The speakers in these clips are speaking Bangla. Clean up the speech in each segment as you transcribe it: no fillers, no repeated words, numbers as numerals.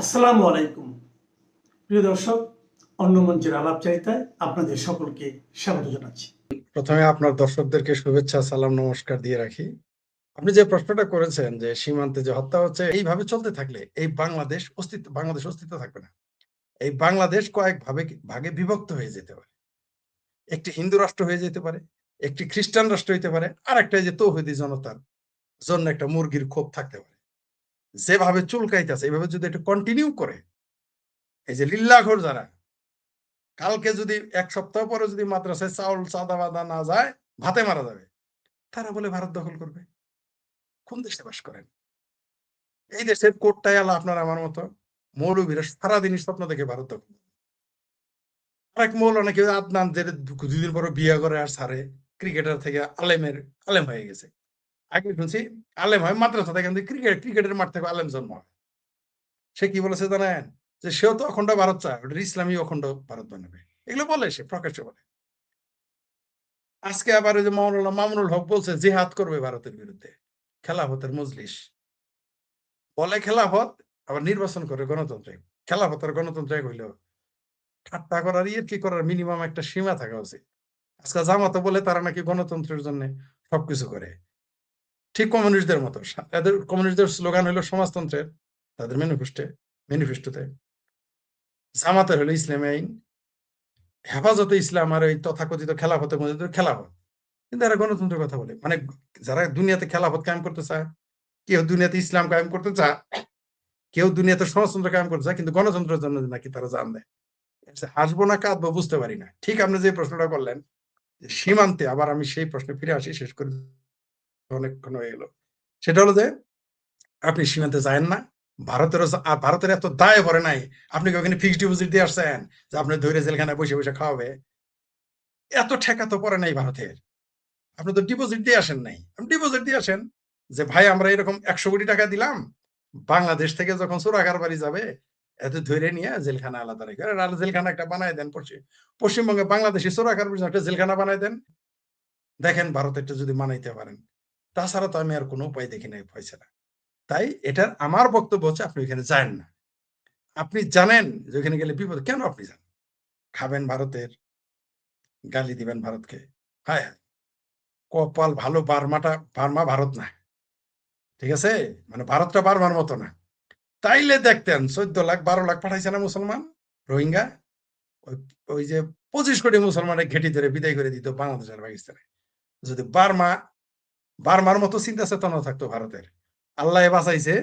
আসসালামু আলাইকুম প্রিয় দর্শক, অন্য মঞ্চের আলাপচারিতায় আপনাদের সকলকে স্বাগত জানাচ্ছি। প্রথমে আপনার দর্শকদেরকে শুভেচ্ছা, সালাম, নমস্কার দিয়ে রাখি। আপনি যে প্রশ্নটা করেছেন যে সীমান্তে যে হত্যা হচ্ছে, এইভাবে চলতে থাকলে এই বাংলাদেশ অস্তিত্ব থাকবে না। এই বাংলাদেশ কয়েক ভাগে বিভক্ত হয়ে যেতে পারে। একটি হিন্দু রাষ্ট্র হয়ে যেতে পারে, একটি খ্রিস্টান রাষ্ট্র হইতে পারে, আর একটা যে তৌহিদি জনতার জন্য একটা মুরগির খোপ থাকতে পারে। যেভাবে চুলকাইতেছে এইভাবে যদি এটা কন্টিনিউ করে, এই যে লিল্লাঘর যারা কালকে যদি এক সপ্তাহ পরে যদি মাদ্রাসায় চাউল চাঁদা বাদা না যায়, ভাতে মারা যাবে, তারা বলে ভারত দখল করবে। কোন দেশে বাস করেন? এই দেশের কোটটাই আলা আপনার আমার মতো মৌলবীরা সারাদিনই স্বপ্ন দেখে ভারত দখল। আরেক মৌলানা কেউ আদনান যে দুদিন পরে বিয়ে করে আর সারে ক্রিকেটার থেকে আলেম হয়ে গেছে। আগে শুনছি আলেম হয় মাদ্রাসা থেকে, কিন্তু ক্রিকেটের মাঠ থেকে আলেম জন্ম হয়। সে কি বলেছে জানেন? যে সেও তো অখণ্ড ভারত চায়, ওটা ইসলামী অখণ্ড ভারত বানাবে। এগুলো বলে, সে প্রকাশ্যে বলে। আজকে আবার ওই যে মাওলানা মামুনুল হক বলছে জিহাদ করবে ভারতের বিরুদ্ধে, খেলাফতের মজলিস বলে খেলাফত, আবার নির্বাচন করে গণতন্ত্রে। খেলাফত আর গণতন্ত্রে হইল ঠাট্টা করার কি করার মিনিমাম একটা সীমা থাকা উচিত। আজকে জামাতে বলে তারা নাকি গণতন্ত্রের জন্য সবকিছু করে, ঠিক কমিউনিস্টদের মতো। তাদের কমিউনিস্টদের স্লোগান হলো সমাজতন্ত্রের, তাদের ম্যানিফেস্টোতে। জামাতের হলো ইসলামী আইন, হেফাজতে ইসলাম আর ওই তথাকথিত খেলাফতের মধ্যে খেলাফত। কিন্তু এরা গণতন্ত্রের কথা বলে, মানে যারা দুনিয়াতে খেলাফত কায়েম করতে চায়, কেউ দুনিয়াতে ইসলাম কায়েম করতে চায়, কেউ দুনিয়াতে সমাজতন্ত্র কায়েম করতে চায়, কিন্তু গণতন্ত্রের জন্য নাকি তারা জান দেয়। হাসবো না কাঁদবো বুঝতে পারি না। ঠিক আপনি যে প্রশ্নটা করলেন সীমান্তে, আবার আমি সেই প্রশ্নে ফিরে আসি, শেষ করে অনেকক্ষণ হয়ে গেল। সেটা হলো যে আপনি সীমান্তে যায়েন না, ভারতের এত দায় ভরে নাই। আপনি কি ওখানে ফিক্সড ডিপোজিট দিয়ে আসছেন যে আপনি ধরে জেলখানায় বসে বসে খাওয়াবে? এত ঠেকা তো পড়ে নাই ভারতের। আপনি তো ডিপোজিট দিয়ে আসেন নাই। আপনি ডিপোজিট দিয়ে আসেন যে ভাই আমরা এরকম 100 কোটি টাকা দিলাম, বাংলাদেশ থেকে যখন চোরাকার বাড়ি যাবে এত ধরে নিয়ে জেলখানা আলাদা রেখে জেলখানা একটা বানায় দেন। পশ্চিমবঙ্গে বাংলাদেশি চোরাকার একটা জেলখানা বানায় দেন, দেখেন ভারতেরটা যদি মানাইতে পারেন। তাছাড়া তো আমি আর কোনো উপায় দেখি নাই ফয়সালা। তাই এটার আমার বক্তব্য হচ্ছে আপনি ওইখানে যান না। আপনি জানেন যে ওইখানে গেলে বিপদ। কেন আপনি যান? খাবেন ভারতের, গালি দিবেন ভারতকে। হায় হায়, কপাল ভালো বার্মা ভারত না। ঠিক আছে? মানে ভারতটা বার্মার মতো না। তাইলে দেখতেন 14 লাখ 12 লাখ পাঠাইছে না মুসলমান রোহিঙ্গা। ওই ওই যে 25 কোটি মুসলমানের ঘেঁটি ধরে বিদায় করে দিত বাংলাদেশ আর পাকিস্তানে। যদি বার্মার মতো চিন্তা চেতনা থাকতো ভারতের। আল্লাহ বাঁচাইছে,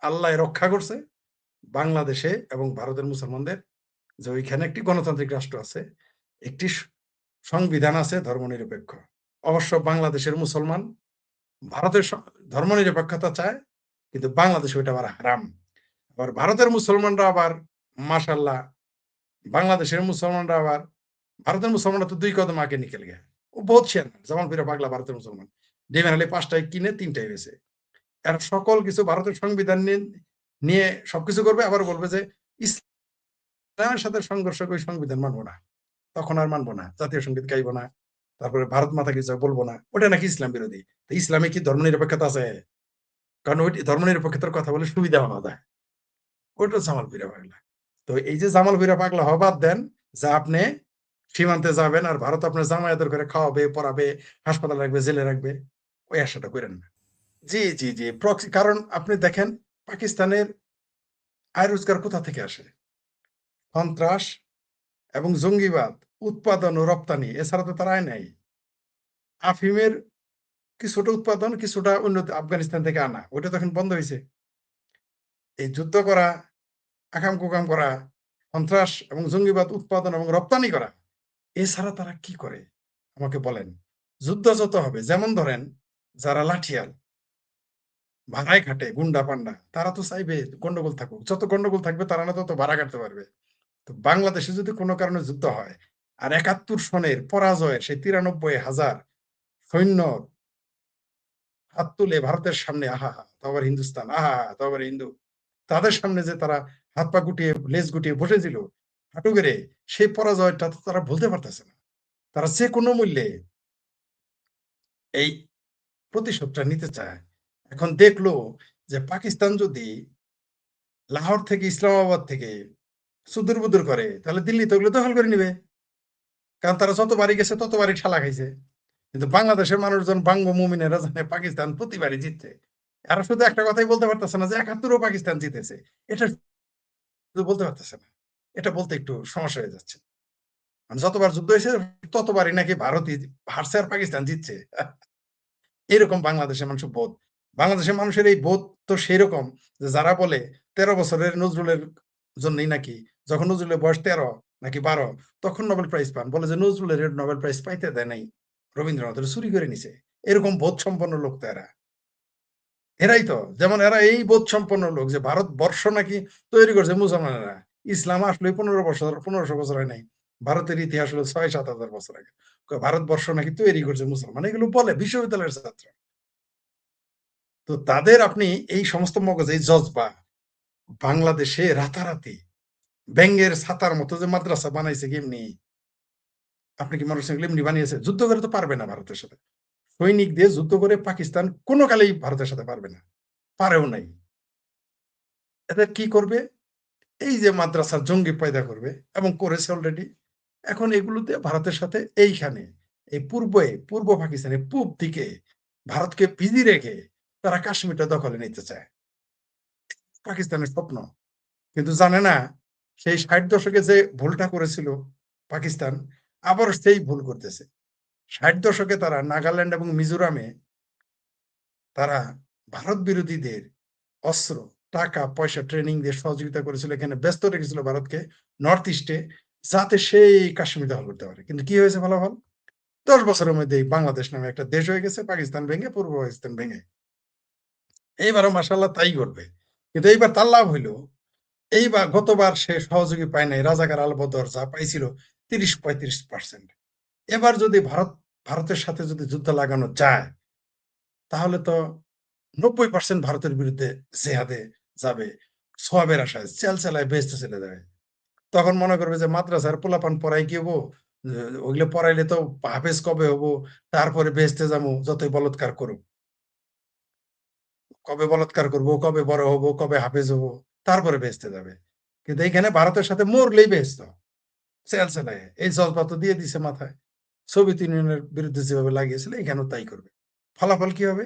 আল্লাহ রক্ষা করছে বাংলাদেশে এবং ভারতের মুসলমানদের, যে ওইখানে একটি গণতান্ত্রিক রাষ্ট্র আছে, একটি সংবিধান আছে ধর্মনিরপেক্ষ। অবশ্য বাংলাদেশের মুসলমান ভারতের ধর্মনিরপেক্ষতা চায়, কিন্তু বাংলাদেশে ওইটা আবার হারাম। আবার ভারতের মুসলমানরা আবার মাশাল্লাহ, বাংলাদেশের মুসলমানরা আবার ভারতের মুসলমানরা তো 2 কদম আগে নিকেল গে। ও বহুত শেয়ার জামালপুরে পাগলা ভারতের মুসলমান। ডিমের হলে 5টায় কিনে 3টায় বেছে। এরা সকল কিছু ভারতের সংবিধান নিয়ে সবকিছু করবে, আবার বলবে যে ইসলামের সাথে সংঘর্ষ করে সংবিধান মানবো না। তখন আর মানবো না, জাতীয় সঙ্গীত গাইবো না, তারপরে ভারত মাতা কিছু বলবো না। ওটা নাকি ইসলাম বিরোধী। তো ইসলামে কি ধর্মনিরপেক্ষতা আছে? কারণ ওই ধর্মনিরপেক্ষতার কথা বলে সুবিধা হওয়া যায়। ওইটা জামালপুরে পাগলা। তো এই যে জামালপুরে পাগলা হওয়া বাদ দেন, যে আপনি সীমান্তে যাবেন আর ভারত আপনার জামায়াতের করে খাওয়াবে, পড়াবে, হাসপাতালে রাখবে, জেলে রাখবে, ওই আশাটা করেন না। জি জি জি, প্রক্সি। কারণ আপনি দেখেন পাকিস্তানের আয় রোজগার কোথা থেকে আসে? সন্ত্রাস এবং জঙ্গিবাদ উৎপাদন ও রপ্তানি, এছাড়া তো তার আয় নাই। আফিমের কিছুটা উৎপাদন, কিছুটা উন্নত আফগানিস্তান থেকে আনা, ওটা তখন বন্ধ হয়েছে। এই যুদ্ধ করা, আকাম কুকাম করা, সন্ত্রাস এবং জঙ্গিবাদ উৎপাদন এবং রপ্তানি করা, এছাড়া তারা কি করে আমাকে বলেন? যুদ্ধ যত হবে, যেমন ধরেন যারা লাঠিয়াল ভাড়ায় খাটে, গুন্ডা পান্ডা, তারা তো চাইবে গন্ডগোল থাকুক। যত গন্ডগোল থাকবে তারা না তত ভাড়া কাটতে পারবে। তো বাংলাদেশে যদি কোনো কারণে যুদ্ধ হয় আর 71 সনের পরাজয়ের সেই 93,000 সৈন্য হাত তুলে ভারতের সামনে, আহা তবে হিন্দুস্তান, আহা তবে হিন্দু, তাদের সামনে যে তারা হাত পা গুটিয়ে লেজ গুটিয়ে বসেছিল হাঁটু গেড়ে, সেই পরাজয়টা তো তারা ভুলতে পারতেছে না। তারা যে কোনো মূল্যে এই প্রতিশোধটা নিতে চায়। এখন দেখলো যে পাকিস্তান যদি লাহোর থেকে ইসলামাবাদ থেকে সুদূর বুদুর করে, তাহলে দিল্লি তো ওগুলো দখল করে নিবে। কারণ তারা যতবারই গেছে ততবারই ঠেলা খাইছে। কিন্তু বাংলাদেশের মানুষজন বাঙ্গ মুমিনেরা জানে পাকিস্তান প্রতিবারই জিতছে। এরা শুধু একটা কথাই বলতে পারতেছে না যে ৭১ও পাকিস্তান জিতেছে। এটা শুধু বলতে পারতেছে না। এটা বলতে একটু সমস্যা হয়ে যাচ্ছে। মানে যতবার যুদ্ধ হয়েছে ততবারই নাকি ভারতই হারছে আর পাকিস্তান জিতছে। এরকম বাংলাদেশের মানুষের বোধ। বাংলাদেশের মানুষের এই বোধ তো সেইরকম যে যারা বলে ১৩ বছরের নজরুলের জন্যই নাকি, যখন নজরুলের বয়স ১৩ নাকি ১২ তখন নোবেল প্রাইজ পান। বলে যে নজরুলের নোবেল প্রাইজ পাইতে দেয় নাই। রবীন্দ্রনাথ ওটা চুরি করে নিছে। এরকম বোধ সম্পন্ন লোক তো এরা। এরাই তো, যেমন এরা এই বোধ সম্পন্ন লোক যে ভারতবর্ষ নাকি তৈরি করছে মুসলমানেরা। ইসলাম আসলে ১৫০০ বছর হয় নাই। ভারতের ইতিহাস হলো ৬-৭ হাজার বছর আগে। ভারতবর্ষ নাকি তৈরি করছে মুসলমান। এগুলো বলে বিশ্ববিদ্যালয়ের ছাত্র। তো তাদের আপনি এই সমস্ত মগজ, এই জজবা বাংলাদেশে রাতারাতি ব্যাঙের ছাতার মতো যে মাদ্রাসা বানাইছে কেমনি, আপনি কি মনে করছেন এমনি বানিয়েছে? যুদ্ধ করে তো পারবে না ভারতের সাথে। সৈনিক দিয়ে যুদ্ধ করে পাকিস্তান কোনো কালেই ভারতের সাথে পারবে না। পারেও নাই। এদের কি করবে? এই যে মাদ্রাসার জঙ্গি পয়দা করবে এবং করেছে অলরেডি। এখন এগুলোতে ভারতের সাথে এইখানে এই পূর্ব পাকিস্তানে পূব দিকে ভারতকে বিধি রেখে তারা কাশ্মীরটা দখলে নিতে চায়। পাকিস্তানের স্বপ্ন। কিন্তু জানে না সেই ৬০ দশকে যে ভুলটা করেছিল পাকিস্তান, আবারও সেই ভুল করতেছে। ৬০ দশকে তারা নাগাল্যান্ড এবং মিজোরামে তারা ভারত বিরোধীদের অস্ত্র, টাকা, পয়সা, ট্রেনিং দিয়ে সহযোগিতা করেছিল। এখানে ব্যস্ত রেখেছিল ভারতকে নর্থ ইস্টে, যাতে সেই কাশ্মীর দখল করতে পারে। কিন্তু কি হয়েছে ফলাফল? ১০ বছরের মধ্যেই বাংলাদেশ নামে একটা দেশ হয়ে গেছে, পাকিস্তান ভেঙে, পূর্ব পাকিস্তান ভেঙে। এইবারও মাশাআল্লাহ তাই ঘটবে। কিন্তু এইবার তার লাভ হইল, এইবার গতবার সে সহযোগী পায় নাই। রাজাকার আল-বদর যা পাইছিল ৩০-৩৫%। এবার যদি ভারতের সাথে যদি যুদ্ধ লাগানো যায়, তাহলে তো ৯০% ভারতের বিরুদ্ধে জেহাদে যাবে। সওয়াবের আশায় চেলচালায় বেহেশতে চলে যাবে। তখন মনে করবে যে মাদ্রাসার পোলাপান পড়াই কি হবো? ওইগুলো পড়াইলে তো হাফেজ কবে হবো? তারপরে বেহেশতে যামু যতই বলাৎকার করুক। কবে বলাৎকার করবো, কবে বড় হবো, কবে হাফেজ হবো, তারপরে বেহেশতে যাবে। কিন্তু এইখানে ভারতের সাথে মরলেই বেহেশত। চেলচালায়। এই জজবা তো দিয়ে দিছে মাথায়। সোভিয়েত ইউনিয়নের বিরুদ্ধে যেভাবে লাগিয়েছিল এখানেও তাই করবে। ফলাফল কি হবে?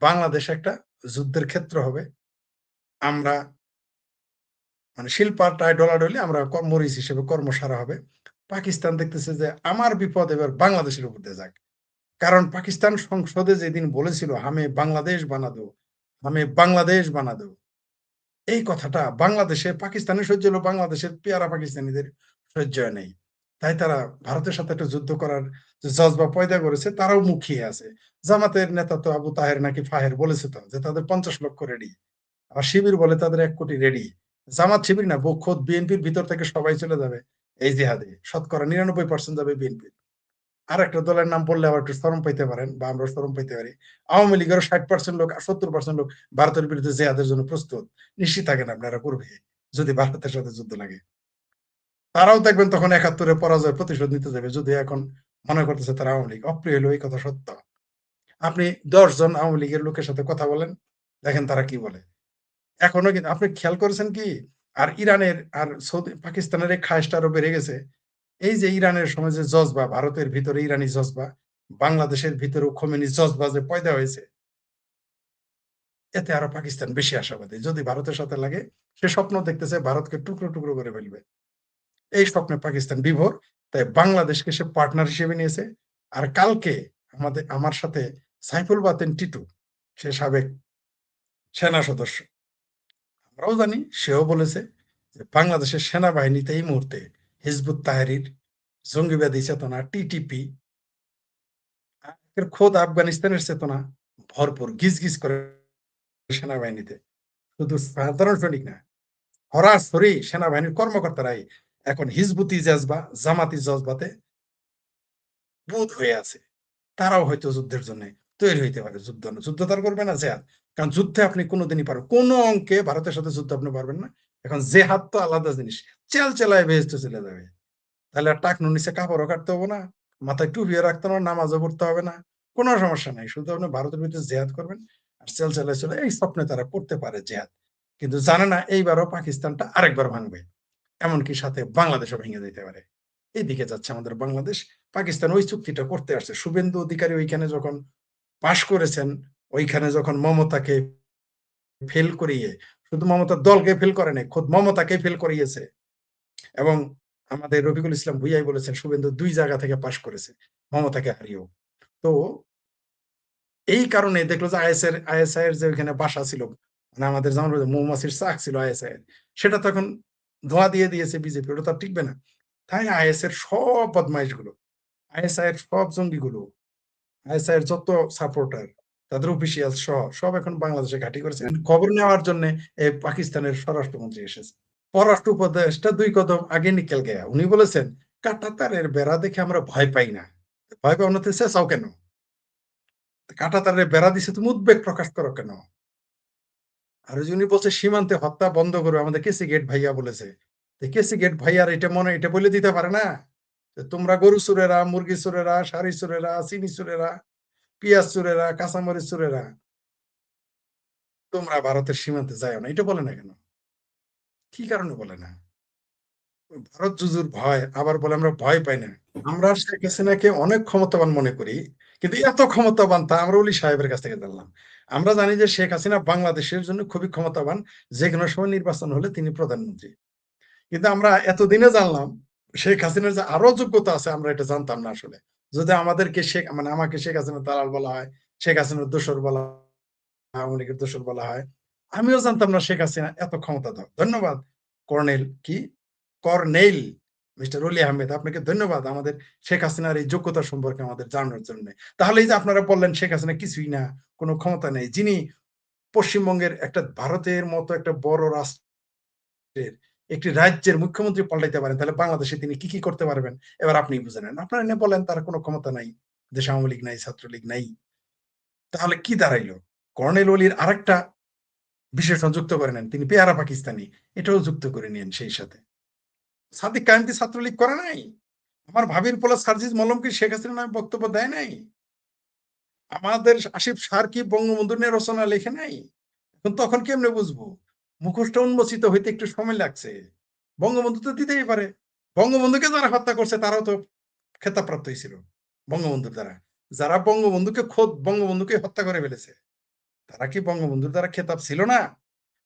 বাংলাদেশ একটা যুদ্ধের ক্ষেত্র হবে। আমরা মানে শিলপাটায় ডলাডলি, আমরা মরিচ হিসেবে কর্মসারা হবে। পাকিস্তান দেখতেছে যে আমার বিপদ এবার বাংলাদেশের উপর দিয়ে যাক। কারণ পাকিস্তান সংসদে যেদিন বলেছিল হামে বাংলাদেশ বানা দো, হামে বাংলাদেশ বানা দো। এই কথাটা বাংলাদেশে পাকিস্তানের সহ্য হলো, বাংলাদেশের পেয়ারা পাকিস্তানিদের সহ্য হয় নাই। তাই তারা ভারতের সাথে একটা যুদ্ধ করার যে জজবা পয়দা করেছে তারাও মুখিয়ে আছে। জামাতের নেতা তো আবু তাহের নাকি ফাহের বলেছে তো যে তাদের ৫০ লক্ষ রেডি। আবার শিবির বলে তাদের ১ কোটি রেডি। জামাত শিবির না, খোদ বিএনপির ভিতর থেকে সবাই চলে যাবে এই জিহাদে। শতকরা ৯৯% যাবে বিএনপি। আরেকটা দলের নাম বললে আবার একটু শরম পাইতে পারেন বা আমরাও শরম পাইতে পারি। আওয়ামী লীগেরও ৬০% লোক আর ৭০% লোক ভারতের বিরুদ্ধে জেহাদের জন্য প্রস্তুত। নিশ্চিত থাকেন আপনারা করবে যদি ভারতের সাথে যুদ্ধ লাগে। তারাও দেখবেন তখন ৭১ এ পরাজয়ের প্রতিশোধ নিতে যাবে। যদিও এখন মনে করতেছে তারা আওয়ামী লীগ। অপ্রিয় হলেও এই কথা সত্য। আপনি ১০ জন আওয়ামী লীগের লোকের সাথে কথা বলেন, দেখেন তারা কি বলে। এখনো কিন্তু আপনি খেয়াল করেছেন কি? আর ইরানের আর পাকিস্তানের এই খায়েশটা আরো বেড়ে গেছে। এই যে ইরানের সময় যে জজবা, ভারতের ভিতরে ইরানি জজবা, বাংলাদেশের ভিতরেও খোমেনি জজবা যে পয়দা হয়েছে, এতে আরো পাকিস্তান বেশি আশাবাদী। যদি ভারতের সাথে লাগে, সে স্বপ্ন দেখতেছে ভারতকে টুকরো, টুকরো করে ফেলবে। এই স্বপ্নে পাকিস্তান বিভোর। তাই বাংলাদেশকে সে পার্টনার হিসেবে নিয়েছে। আর কালকে আমার সাথে সাইফুল বাতেন টিটু, সে সাবেক সেনা সদস্য। আমরাও জানি, সেও বলেছে যে বাংলাদেশের সেনাবাহিনীতে এই মুহূর্তে হিজবুত তাহরির, জঙ্গিবাদী চেতনা, টিটিপি এর খোদ আফগানিস্তানের চেতনা ভরপুর গিজ করে সেনাবাহিনীতে। শুধু সাধারণ সৈনিক না, সরাসরি সেনাবাহিনীর কর্মকর্তারাই এখন হিজবুতি জজবা, জামাতি জজবাতে বুঁদ হয়ে আছে। তারাও হয়তো যুদ্ধের জন্য তৈরি হইতে পারে। যুদ্ধ তার করবে না, জেহাদ। কারণ যুদ্ধে আপনি কোনদিনই পারবেন, কোন অঙ্কে ভারতের সাথে যুদ্ধ আপনি পারবেন না। এখন জেহাদ তো আলাদা জিনিস। চেলচেলায় বেহেশতে চলে যাবে। তাহলে আর টাকনুর নিচে কাপড়ও কাটতে হবে না, মাথায় টুপিও রাখতে হবে না, নামাজও পড়তে হবে না। কোন সমস্যা নাই। শুধু আপনি ভারতের ভিতরে জেহাদ করবেন আর চেলচালায় চলে এই স্বপ্নে তারা করতে পারে জেহাদ। কিন্তু জানে না এইবারও পাকিস্তানটা আরেকবার ভাঙবে, এমনকি সাথে বাংলাদেশও ভেঙে যেতে পারে। এইদিকে যাচ্ছে আমাদের বাংলাদেশ। পাকিস্তান ওই চুক্তিটা করতে আসছে। শুভেন্দু অধিকারী ওইখানে যখন পাশ করেছেন, ওইখানে যখন মমতাকে ফেল করিয়ে, শুধু মমতার দলকে ফেল করে নাই, খোদ মমতাকে ফেল করিয়েছে। এবং আমাদের রফিকুল ইসলাম ভুইয়াই বলেছেন শুভেন্দু ২ জায়গা থেকে পাশ করেছে, মমতাকে হারিয়েও। তো এই কারণে দেখলো যে আইএসআই এর যে ওইখানে বাসা ছিল, মানে আমাদের যেমন মৌমাছির চাক ছিল আইএসআই এর, সেটা তখন ধোঁয়া দিয়ে দিয়েছে বিজেপি, ওটা তো আর টিকবে না। তাই আইএস এর সব বদমাইশগুলো, আইএসআই এর সব জঙ্গিগুলো, আইএসআই এর যত সাপোর্টার, তাদের অফিসিয়াল সহ সব এখন বাংলাদেশে ঘাঁটি করেছে। খবর নেওয়ার জন্য এই পাকিস্তানের স্বরাষ্ট্রমন্ত্রী এসেছে। পররাষ্ট্র উপদেষ্টা ২ কদম আগে নিকেল গেয়া উনি বলেছেন, কাঁটাতারের বেড়া দেখে আমরা ভয় পাই না। ভয় পাও না তো চেঁচাও কেন? কাঁটাতারের বেড়া দিছে তুমি উদ্বেগ প্রকাশ করো কেন? আর ওই যে উনি বলছে সীমান্তে হত্যা বন্ধ করবে, আমাদের কেসি গেট ভাইয়া বলেছে। কেসি গেট ভাইয়ার এটা বলে দিতে পারে না? তোমরা গরু চোরেরা, মুরগি চোরেরা, শাড়ি চোরেরা, চিনি চোরেরা, পিঁয়াজ চোরেরা, কাঁচামরিচ চোরেরা, তোমরা ভারতের সীমান্তে যাও না। এটা বলে না কেন? কি কারণে বলে না? ভারত জুজুর ভয়, আবার বলে আমরা ভয় পাই না। আমরা শেখ হাসিনাকে অনেক ক্ষমতাবান মনে করি, কিন্তু এত ক্ষমতাবান তা আমরা ওলি সাহেবের কাছ থেকে জানলাম। আমরা জানি যে শেখ হাসিনা বাংলাদেশের জন্য খুবই ক্ষমতাবান, যে কোনো সময় নির্বাচন হলে তিনি প্রধানমন্ত্রী। কিন্তু আমরা এতদিনে জানলাম শেখ হাসিনার যে আরো যোগ্যতা আছে, আমরা এটা জানতাম না আসলে। যদি আমাদেরকে মানে আমাকে শেখ হাসিনার দালাল বলা হয়, শেখ হাসিনার দোসর বলা হয়, আওয়ামী লীগের দোসর বলা হয়, আমিও জানতাম না শেখ হাসিনা এত ক্ষমতাধর। ধন্যবাদ কর্নেল মিস্টার অলি আহমেদ, আপনাকে ধন্যবাদ আমাদের শেখ হাসিনার এই যোগ্যতা সম্পর্কে আমাদের জানানোর জন্য। তাহলে এই যে আপনারা বললেন শেখ হাসিনা কিছুই না, কোনো ক্ষমতা নেই, যিনি পশ্চিমবঙ্গের একটা ভারতের মতো একটা বড় রাষ্ট্রের একটি রাজ্যের মুখ্যমন্ত্রী পাল্টাইতে পারেন, তাহলে বাংলাদেশে তিনি কি কি করতে পারবেন এবার আপনি বুঝে নেন। আপনারা এনে বলেন তার কোনো ক্ষমতা নাই, দেশে আওয়ামী লীগ নাই, ছাত্রলীগ নাই, তাহলে কি দাঁড়াইলো? কর্নেল অলির আরেকটা বিশেষণ যুক্ত করে নেন, তিনি পেয়ারা পাকিস্তানি, এটাও যুক্ত করে নিন সেই সাথে। সাদিক কায়েম কি ছাত্রলীগ করে নাই? আমার ভাবির পোলা সার্জিস মলম কি শেখ হাসিনার নামে বক্তব্য দেয় নাই? আমাদের আসিফ সার কি বঙ্গবন্ধু নিয়ে রচনা লেখে নাই? তখন কেমনে বুঝবো? মুখোশটা উন্মোচিত হইতে একটু সময় লাগছে। বঙ্গবন্ধু তো দিতেই পারে। বঙ্গবন্ধুকে যারা হত্যা করছে তারাও তো খেতাবপ্রাপ্ত হয়েছিল বঙ্গবন্ধুর দ্বারা। যারা বঙ্গবন্ধুকে খোদ বঙ্গবন্ধুকে হত্যা করে ফেলেছে, তারা কি বঙ্গবন্ধুর দ্বারা খেতাব ছিল না?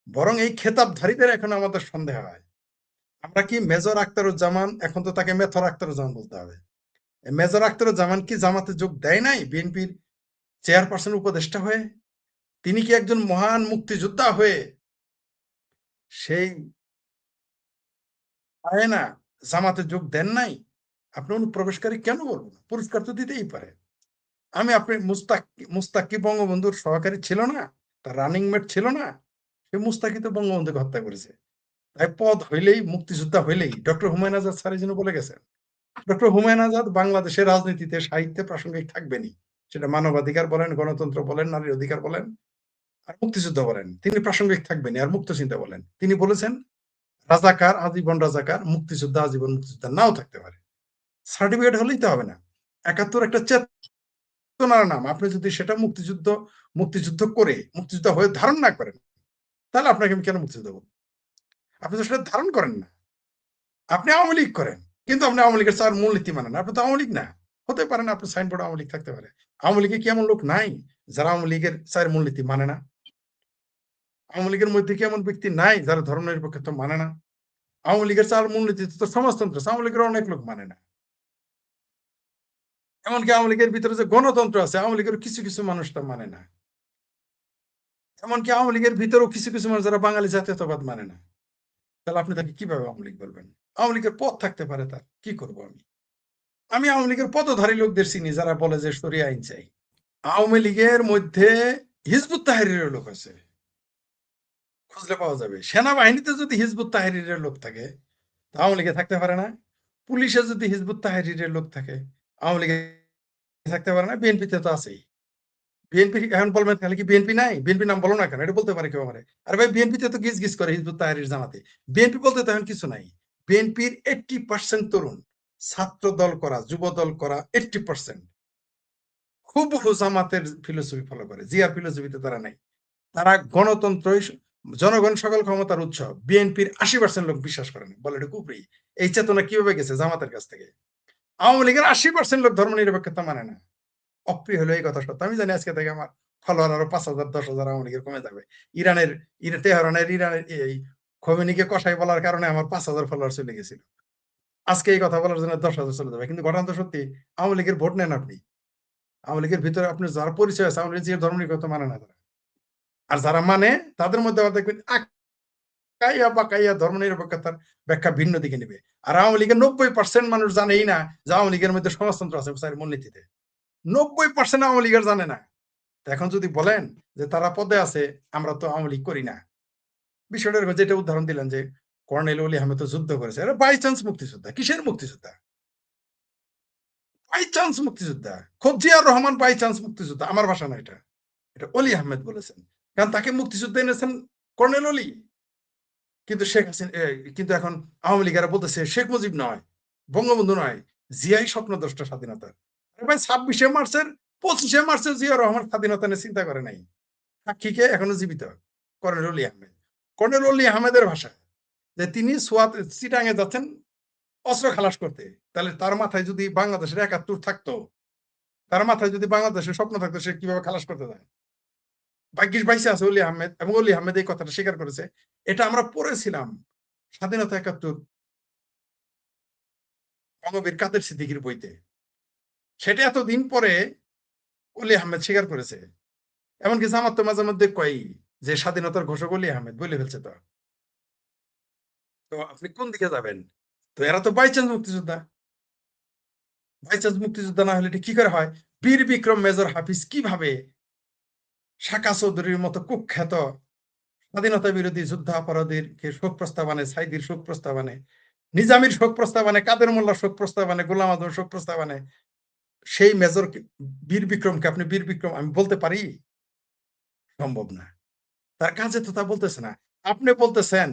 বরং এই খেতাবধারীদের এখন আমাদের সন্দেহ হয়। আমরা কি মেজর আখতারুজ্জামান, এখন তো তাকে মেথর আখতারুজ্জামান বলতে হবে, মেজর আখতারুজ্জামান কি জামাতে যোগ দেয় নাই বিএনপির চেয়ারপারসন উপদেষ্টা হয়ে? তিনি কি একজন মহান মুক্তিযোদ্ধা হয়ে সেই পায় না জামাতে যোগ দেন নাই? আপনি অনুপ্রবেশকারী কেন বলবো না? পুরস্কার তো দিতেই পারে। আপনি মুস্তাক কি বঙ্গবন্ধুর সহকারী ছিল না? তার রানিং মেট ছিল না? সে মুস্তাকি তো বঙ্গবন্ধুকে হত্যা করেছে। তাই পদ হইলেই, মুক্তিযোদ্ধা হইলেই, ডক্টর হুমায়ুন আজাদ স্যার এই জন্য বলে গেছেন, ডক্টর হুমায়ুন আজাদ বাংলাদেশের রাজনীতিতে, সাহিত্যে প্রাসঙ্গিক থাকবেনই। সেটা মানবাধিকার বলেন, গণতন্ত্র বলেন, নারীর অধিকার বলেন, আর মুক্তিযুদ্ধ বলেন, তিনি প্রাসঙ্গিক থাকবেনই। আর মুক্ত চিন্তা বলেন, তিনি বলেছেন রাজাকার আজীবন রাজাকার, মুক্তিযোদ্ধা আজীবন মুক্তিযোদ্ধা নাও থাকতে পারে। সার্টিফিকেট হলেই তো হবে না। ৭১ একটা চেতনার নাম। আপনি যদি সেটা মুক্তিযুদ্ধ করে, মুক্তিযোদ্ধা হয়ে ধারণ না করেন, তাহলে আপনাকে আমি কেন মুক্তিযুদ্ধ বলবো? আপনি তো সেটা ধারণ করেন না। আপনি আওয়ামী লীগ করেন, কিন্তু আপনি আওয়ামী লীগের স্যার মূলনীতি মানেন না। আপনি তো আওয়ামী লীগ না। হতে পারে না আপনার সাইনবোর্ডে আওয়ামী লীগ থাকতে পারে। আওয়ামী লীগে কি এমন লোক নাই যারা আওয়ামী লীগের স্যার মূলনীতি মানে না? আওয়ামী লীগের মধ্যে কি এমন ব্যক্তি নাই যারা ধর্মনিরপেক্ষতা মানে না? আওয়ামী লীগের স্যার মূলনীতি তো সমাজতন্ত্র, আওয়ামী লীগের অনেক লোক মানে না। এমনকি আওয়ামী লীগের ভিতরে যে গণতন্ত্র আছে, আওয়ামী লীগের কিছু কিছু মানুষ তা মানে না। এমনকি আওয়ামী লীগের ভিতরেও কিছু কিছু মানুষ যারা বাঙালি জাতীয়তাবাদ মানে না। তাহলে আপনি তাকে কিভাবে আওয়ামী লীগ বলবেন? আওয়ামী লীগের পদ থাকতে পারে তার, কি করবো আমি? আমি আওয়ামী লীগের পদধারী লোকদের চিনি যারা বলে যে শরিয়া আইন চাই। আওয়ামী লীগের মধ্যে হিজবুত তাহরীরের লোক আছে, খুঁজলে পাওয়া যাবে। সেনাবাহিনীতে যদি হিজবুত তাহরীরের লোক থাকে, আওয়ামী লীগে থাকতে পারে না? পুলিশে যদি হিজবুত তাহরীরের লোক থাকে, আওয়ামী লীগে থাকতে পারে না? বিএনপিতে তো আছেই। বিএনপি এখন বলবেন তাহলে কি বিএনপি নাই? বিএনপি নাম বলো না কেন? এটা বলতে পারে কেউ আমারে? আরে ভাই, বিএনপিতে তো গিজ করে হিজবুত তাহরীর জামাতে। বিএনপি বলতে তো এখন কিছু নাই। বিএনপির 80% তরুণ, ছাত্র দল করা, যুব দল করা 80% হুবহু জামাতের ফিলোসফি ফলো করে। জিয়ার ফিলোসফিতে তারা নাই। তারা গণতন্ত্রই জনগণ সকল ক্ষমতার উৎস, বিএনপির 80% লোক বিশ্বাস করে না, বলে এটা কুফরি। এই চেতনা কিভাবে গেছে? জামাতের কাছ থেকে। আওয়ামী লীগের 80% লোক ধর্মনিরপেক্ষতা মানে না। অপ্রিয় হলো এই কথা সত্য। আমি জানি আজকে থেকে আমার ফলোয়ার আরো 5,000 10,000 আওয়ামী লীগের কমে যাবে। তেহরানের ইরানের এই খোমেনিকে কসাই বলার কারণে আমার 5,000 ফলোয়ার চলে গেছিল। আজকে এই কথা বলার জন্য 10,000 চলে যাবে। কিন্তু ঘটনা তো সত্যি, আওয়ামী লীগের ভোট নেন আপনি। আওয়ামী লীগের ভিতরে আপনার যারা পরিচয় আছে, আওয়ামী লীগের ধর্মনিরপেক্ষতা মানে না তারা। আর যারা মানে তাদের মধ্যে আবার দেখবেন আকাইয়া বাকাইয়া ধর্মনিরপেক্ষতার ব্যাখ্যা ভিন্ন দিকে নেবে। আর আওয়ামী লীগের 90% মানুষ জানেই না যে আওয়ামী লীগের মধ্যে সমাজতন্ত্র আছে মূলনীতিতে। 90% আওয়ামী লীগের জানে না। এখন যদি বলেন যে তারা পদে আছে, আমরা তো আওয়ামী লীগ করি না। বিষয়টা এরকম, যেটা উদাহরণ দিলেন যে কর্নেল ওলি আহমেদ তো যুদ্ধ করেছে, এটা বাই চান্স মুক্তিযোদ্ধা। কিসের মুক্তিযোদ্ধা? বাই চান্স মুক্তিযোদ্ধা। খোদ জিয়াউর রহমান বাই চান্স মুক্তিযোদ্ধা। আমার ভাষা না এটা, এটা অলি আহমেদ বলেছেন। কারণ তাকে মুক্তিযুদ্ধে এনেছেন কর্নেল অলি। কিন্তু শেখ হাসিনা কিন্তু এখন আওয়ামী লীগেরা বলতেছে শেখ মুজিব নয়, বঙ্গবন্ধু নয়, জিয়াই স্বপ্নদ্রষ্টা স্বাধীনতার। আরে ভাই, 26শে মার্চের 25শে মার্চের জিয়াউর রহমান স্বাধীনতা নিয়ে চিন্তা করে নাই। সাক্ষীকে এখনো জীবিত কর্নেল অলি আহমেদ। কর্নেল অলি আহমেদের ভাষা যে তিনি চিটাঙে যাচ্ছেন অস্ত্র খালাস করতে। তাহলে তার মাথায় যদি বাংলাদেশের ৭১ থাকতো, তার মাথায় যদি বাংলাদেশের স্বপ্ন থাকতো, সে কিভাবে খালাস করতে যায়? ভাগ্যিস বাইসে আছে অলি আহমেদ, এবং অলি আহমেদ এই কথাটা স্বীকার করেছে। এটা আমরা পড়েছিলাম স্বাধীনতা ৭১ বঙ্গবীর কাদের সিদ্দিকীর বইতে। সেটা এতদিন পরে অলি আহমেদ স্বীকার করেছে। এমনকি জামাত তো মাঝে মধ্যে কয় যে স্বাধীনতার ঘোষক অলি আহমেদ বলে ফেলছে। তো তো আপনি কোন দিকে যাবেন? তো এরা তো বাই চান্স মুক্তিযোদ্ধা। বাই চান্স মুক্তিযোদ্ধা না হলে এটা কি করে হয়? বীর বিক্রম মেজর হাফিজ কিভাবে সাকা চৌধুরীর মতো কুখ্যাত স্বাধীনতা বিরোধী যুদ্ধাপরাধীকে শোক প্রস্তাব আনে, সাইদির শোক প্রস্তাব আনে, নিজামীর শোক প্রস্তাব আনে, কাদের মোল্লার শোক প্রস্তাব আনে, গোলাম আজম শোক প্রস্তাব আনে। সেই মেজর বীর বিক্রমকে আপনি বীর বিক্রম আমি বলতে পারি? সম্ভব না। তার কাজে তো তা বলতেছে না। আপনি বলতেছেন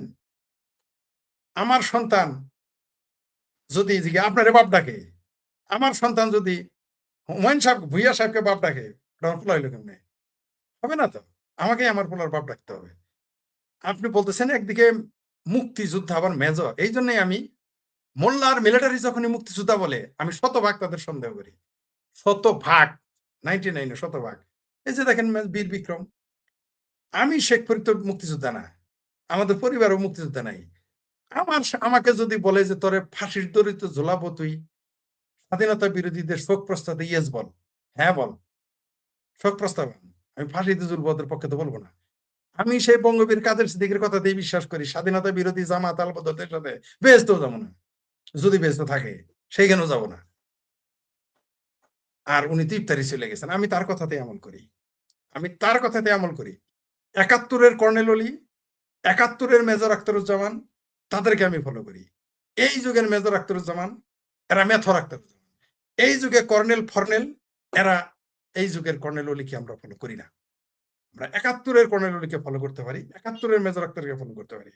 আমার সন্তান যদি আপনারে বাপ ডাকে, আমার সন্তান যদি হুমায়ুন সাহেব ভুইয়া সাহেবকে বাপ ডাকে, তখন পোলা হইলো কেমনে? হবে না তো। আমাকেই আমার পোলার বাপ ডাকতে হবে। আপনি বলতেছেন একদিকে মুক্তিযুদ্ধ আবার মেজর। এই জন্যই আমি মোল্লা আর মিলিটারি যখনই মুক্তিযোদ্ধা বলে আমি শতভাগ তাদের সন্দেহ করি। শতভাগ, 99 শতভাগ। এই যে দেখেন বীর বিক্রম। আমি শেখ ফরিদ তো মুক্তিযোদ্ধা না, আমাদের পরিবারও মুক্তিযোদ্ধা নাই। আমাকে যদি বলে যে তোরে ফাঁসির দড়িতে ঝোলাবো, তুই স্বাধীনতা বিরোধীদের শোক প্রস্তাবে ইয়েস বল, হ্যাঁ বল, শোক প্রস্তাব আন। আমি ফাঁসিতে ঝুলবো, ওদের পক্ষে তো বলবো না। আমি সেই বঙ্গবীর কাদের সিদ্দিকের কথাতেই বিশ্বাস করি, স্বাধীনতা বিরোধী জামাত আলবদলের সাথে বেহেশতেও যাবো না। যদি বেহেশত থাকে সেইখানেও যাবো না। আর উনি তো ইফতারি চলে গেছেন, আমি তার কথাতে আমল করি। আমি তার কথাতে আমল করি। ৭১-এর কর্নেল অলি, ৭১-এর মেজর আখতারুজ্জামান, তাদেরকে আমি ফলো করি। এই যুগের মেজর আখতারুজ্জামান, এরা মেথর আখতারুজ্জামান। এই যুগে কর্নেল ফর্নেল, এরা এই যুগের কর্নেল অলিকে আমরা ফলো করি না। আমরা ৭১-এর কর্নেল অলিকে ফলো করতে পারি, ৭১-এর মেজর আখতারকে ফলো করতে পারি।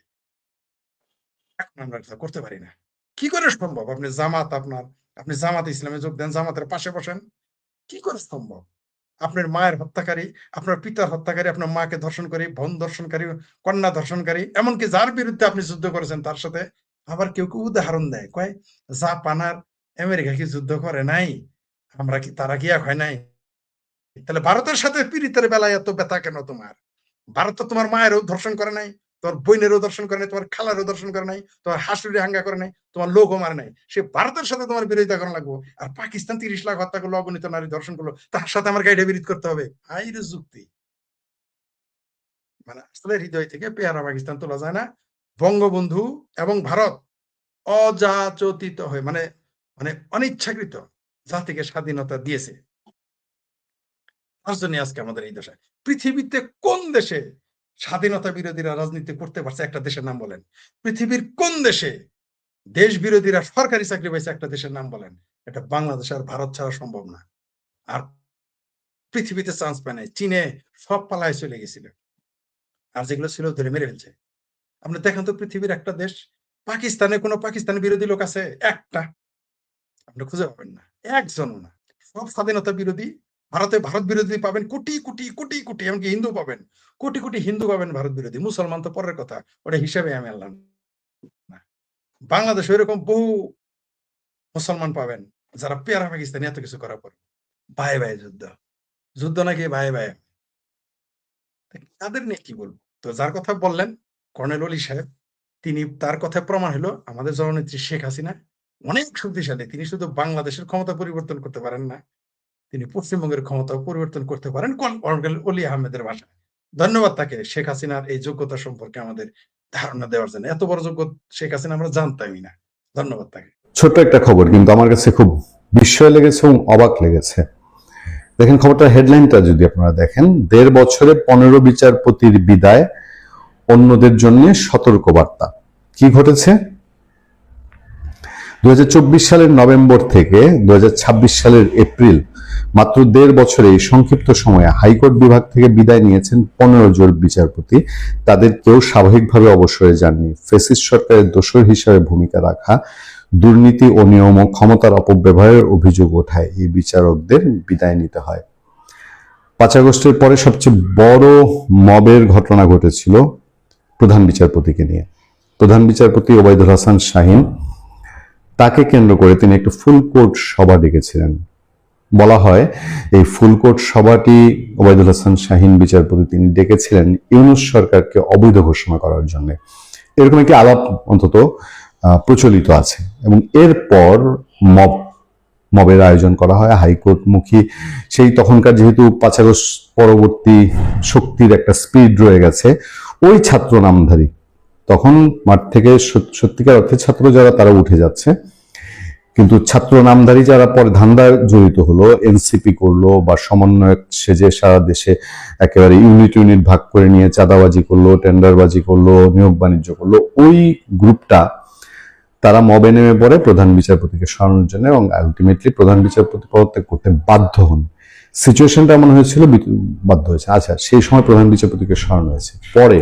এখন আমরা এটা করতে পারি না। কি করে সম্ভব? আপনি জামাত ইসলামে যোগ দেন, জামাতের পাশে বসেন। কি করে সম্ভব? আপনার মায়ের হত্যাকারী, আপনার পিতার হত্যাকারী, আপনার মাকে ধর্ষণকারী, বোন ধর্ষণকারী, কন্যা ধর্ষণকারী, এমনকি যার বিরুদ্ধে আপনি যুদ্ধ করেছেন তার সাথে। আবার কেউ কেউ উদাহরণ দেয়, কয় জাপান আর আমেরিকা কি যুদ্ধ করে নাই? আমরা কি, তারা কি এক হয় নাই? তাহলে ভারতের সাথে পীড়িতের বেলায় এত ব্যথা কেন তোমার? ভারত তো তোমার মায়েরও ধর্ষণ করে নাই, তোমার বোনেরও ধর্ষণ করে নাই, তোমার খালারও ধর্ষণ করে নাই, তোমার হাসুরি হাঙ্গা করে নাই, তোমার লোকও মারে নাই। সে ভারতের সাথে তোমার বিরোধিতা করা লাগবো। আর পাকিস্তান ৩০ লাখ হত্যা করলো, অগণিত নারী ধর্ষণ করলো, তার সাথে আমার গাইডে বিরোধ করতে হবে? আইরে যুক্তি! মানে আসলে হৃদয় থেকে পেয়ারা পাকিস্তান তোলা যায় না। বঙ্গবন্ধু এবং ভারত অযাচিত হয়ে, মানে মানে অনিচ্ছাকৃত জাতিকে স্বাধীনতা দিয়েছে। তার জন্য আজকে আমাদের এই দশা। পৃথিবীতে কোন দেশে স্বাধীনতা বিরোধীরা রাজনীতি করতে পারছে? একটা দেশের নাম বলেন। পৃথিবীর কোন দেশে দেশ বিরোধীরা সরকারি চাকরি পাইছে? একটা দেশের নাম বলেন। এটা বাংলাদেশ আর ভারত ছাড়া সম্ভব না। আর পৃথিবীতে চান্স পায় নাই। চীনে সব পালায় চলে গেছিল। আর যেগুলো ছিল ধরে মেরে ফেলছে। আপনি দেখেন তো পৃথিবীর একটা দেশ, পাকিস্তানে কোনো পাকিস্তানি বিরোধী লোক আছে? একটা। আপনি খুঁজে পাবেন না। একজনও না। সব স্বাধীনতা বিরোধী, ভারত বিরোধী পাবেন কোটি কোটি কোটি কোটি, এমনকি হিন্দু পাবেন কোটি কোটি, হিন্দু পাবেন ভারত বিরোধী, মুসলমান তো পরের কথা, ওটা হিসাবে আমি আনলাম না। বাংলাদেশে এরকম বহু মুসলমান পাবেন যারা পেয়ারা পাকিস্তানি এত কিছু করার পর ভাই ভাই যুদ্ধ, যুদ্ধ নাকি ভাই ভাই, তাদের নিয়ে কি বলবো? তো যার কথা বললেন কর্নেল অলি সাহেব, তিনি তার কথায় প্রমাণ হলো আমাদের জননেত্রী শেখ হাসিনা অনেক শক্তিশালী। তিনি শুধু বাংলাদেশের ক্ষমতা পরিবর্তন করতে পারেন না, তিনি পশ্চিমবঙ্গের ক্ষমতাও পরিবর্তন করতে পারেন কর্নেল অলি আহমেদের ভাষায়। ধন্যবাদ তাকে শেখ হাসিনার এই যোগ্যতা সম্পর্কে আমাদের ধারণা দেওয়ার জন্য। এত বড় যোগ্য শেখ হাসিনা আমরা জানতামই না। ধন্যবাদ তাকে। ছোট্ট একটা খবর, কিন্তু আমার কাছে খুব বিস্ময় লেগেছে এবং অবাক লেগেছে। দেখেন খবরটার হেডলাইনটা যদি আপনারা দেখেন, 1.5 বছরে 15 বিচারপতির বিদায়, অন্যদের জন্য সতর্কবার্তা। কি ঘটেছে? 2024 সালের নভেম্বর থেকে 2026 সালের এপ্রিল, মাত্র 1.5 বছরে এই সংক্ষিপ্ত সময়ে হাইকোর্ট বিভাগ থেকে বিদায় নিয়েছেন 15 জন বিচারপতি। তাদের কেউ স্বাভাবিকভাবে অবসরে যাননি। ফ্যাসিস্ট সরকারের দোসর হিসাবে ভূমিকা রাখা, দুর্নীতি ও নিয়ম ও ক্ষমতার অপব্যবহারের অভিযোগ ওঠায় এই বিচারকদের বিদায় নিতে হয়। 5 আগস্টের পরে সবচেয়ে বড় মবের ঘটনা ঘটেছিল প্রধান বিচারপতিকে নিয়ে। প্রধান বিচারপতি ওবায়দুল হাসান শাহীন, তাকে কেন্দ্র করে তিনি একটা ফুল কোর্ট সভা ডেকেছিলেন। বলা হয় এই ফুল কোর্ট সভাটি ওবায়দুল হাসান শাহীন বিচারপতি তিনি ডেকেছিলেন ইউনূস সরকারকে অবৈধ ঘোষণা করার জন্য। এরকম একটি আলাপ অন্তত প্রচলিত আছে। এবং এরপর মবের আয়োজন করা হয় হাইকোর্টমুখী। সেই তখনকার যেহেতু 5 আগস্ট পরবর্তী শক্তির একটা স্পিড রয়ে গেছে, ওই ছাত্র নামধারী, তখন মাঠ থেকে সত্যিকার অর্থে ছাত্র যারা তারা উঠে যাচ্ছে, কিন্তু ছাত্র নামধারী যারা পরে ধান্দায় জড়িত হলো, এনসিপি করলো বা সমন্বয়ক সেজে সারা দেশে একেবারে ইউনিট ভাগ করে নিয়ে চাঁদাবাজি করলো, টেন্ডারবাজি করলো, নিয়োগ বাণিজ্য করলো, ওই গ্রুপটা তারা মবে নেমে পড়ে প্রধান বিচারপতিকে সরানোর জন্য এবং আলটিমেটলি প্রধান বিচারপতি পদত্যাগ করতে বাধ্য হন। সিচুয়েশনটা এমন হয়েছিল, বাধ্য হয়েছে। আচ্ছা, সেই সময় প্রধান বিচারপতিকে সরানো হয়েছে। পরে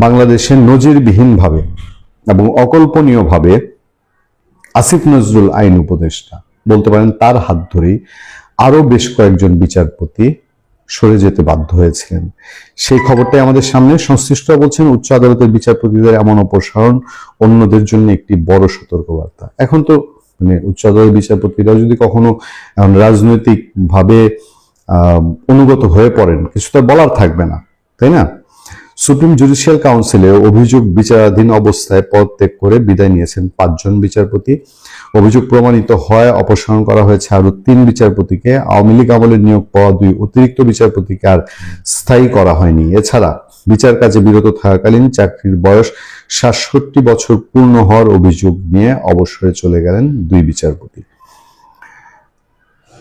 বাংলাদেশের নজিরবিহীনভাবে এবং অকল্পনীয়ভাবে আসিফ নজরুল আইন উপদেষ্টা, বলতে পারেন তার হাত ধরেই আরো বেশ কয়েকজন বিচারপতি সরে যেতে বাধ্য হয়েছিলেন। সেই খবরটাই আমাদের সামনে। সংশ্লিষ্টরা বলছেন উচ্চ আদালতের বিচারপতিদের এমন অপসারণ অন্যদের জন্য একটি বড় সতর্কবার্তা। এখন তো মানে উচ্চ আদালতের বিচারপতিরা যদি কখনো রাজনৈতিক ভাবে অনুগত হয়ে পড়েন, কিছু তো বলার থাকবে না, তাই না? সুপ্রিম জুডিশিয়াল কাউন্সিলে অভিযোগ বিচারাধীন অবস্থায় পদত্যাগ করে বিদায় নিয়েছেন 5 জন বিচারপতি। অভিযোগ প্রমাণিত হয় অপসারণ করা হয়েছে আরো 3 বিচারপতিকে। আওয়ামী লীগ আমলে নিয়োগ পাওয়া 2 অতিরিক্ত বিচারপতিকে আর স্থায়ী করা হয়নি। এছাড়া বিচার কাজে বিরত থাকাকালীন চাকরির বয়স 67 বছর পূর্ণ হওয়ার অভিযোগ নিয়ে অবসরে চলে গেলেন 2 বিচারপতি।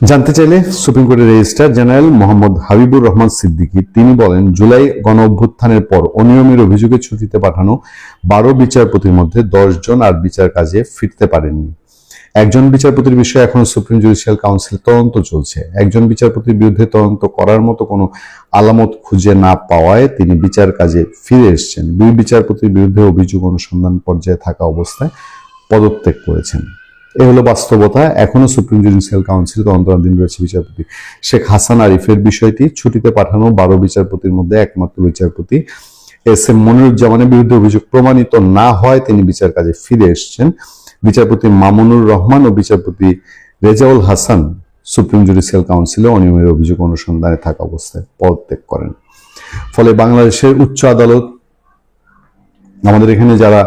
জানতে চাইলে সুপ্রিম কোর্টের রেজিস্ট্রার জেনারেল মোহাম্মদ হাবিবুর রহমান সিদ্দিকী তিনি বলেন, জুলাই গণ অভ্যুত্থানের পর অনিয়মের অভিযোগে ছুটিতে পাঠানো 12 বিচারপতির মধ্যে 10 জন আর বিচার কাজে ফিরতে পারেননি। একজন বিচারপতির বিষয়ে এখনো সুপ্রিম জুডিশিয়াল কাউন্সিল তদন্ত চলছে। একজন বিচারপতির বিরুদ্ধে তদন্ত করার মতো কোনো আলামত খুঁজে না পাওয়ায় তিনি বিচার কাজে ফিরে এসেছেন। 2 বিচারপতির বিরুদ্ধে অভিযোগ অনুসন্ধান পর্যায়ে থাকা অবস্থায় পদত্যাগ করেছেন। এ হলো বাস্তবতা। এখনো সুপ্রিম জুডিশিয়াল কাউন্সিল তদন্তাধীন রয়েছে বিচারপতি শেখ হাসান আরিফের বিষয়টি। ছুটিতে পাঠানো 12 বিচারপতির মধ্যে একমাত্র বিচারপতি এস.এম. মনিরুজ্জামানের বিরুদ্ধে অভিযোগ প্রমাণিত না হয় তিনি বিচার কাজে ফিরে এসেছেন। বিচারপতি মামুনুর রহমান ও বিচারপতি রেজাউল হাসান সুপ্রিম জুডিশিয়াল কাউন্সিলে অনিয়মের অভিযোগ অনুসন্ধানে থাকা অবস্থায় পদত্যাগ করেন। ফলে বাংলাদেশের উচ্চ আদালত, আমাদের এখানে যারা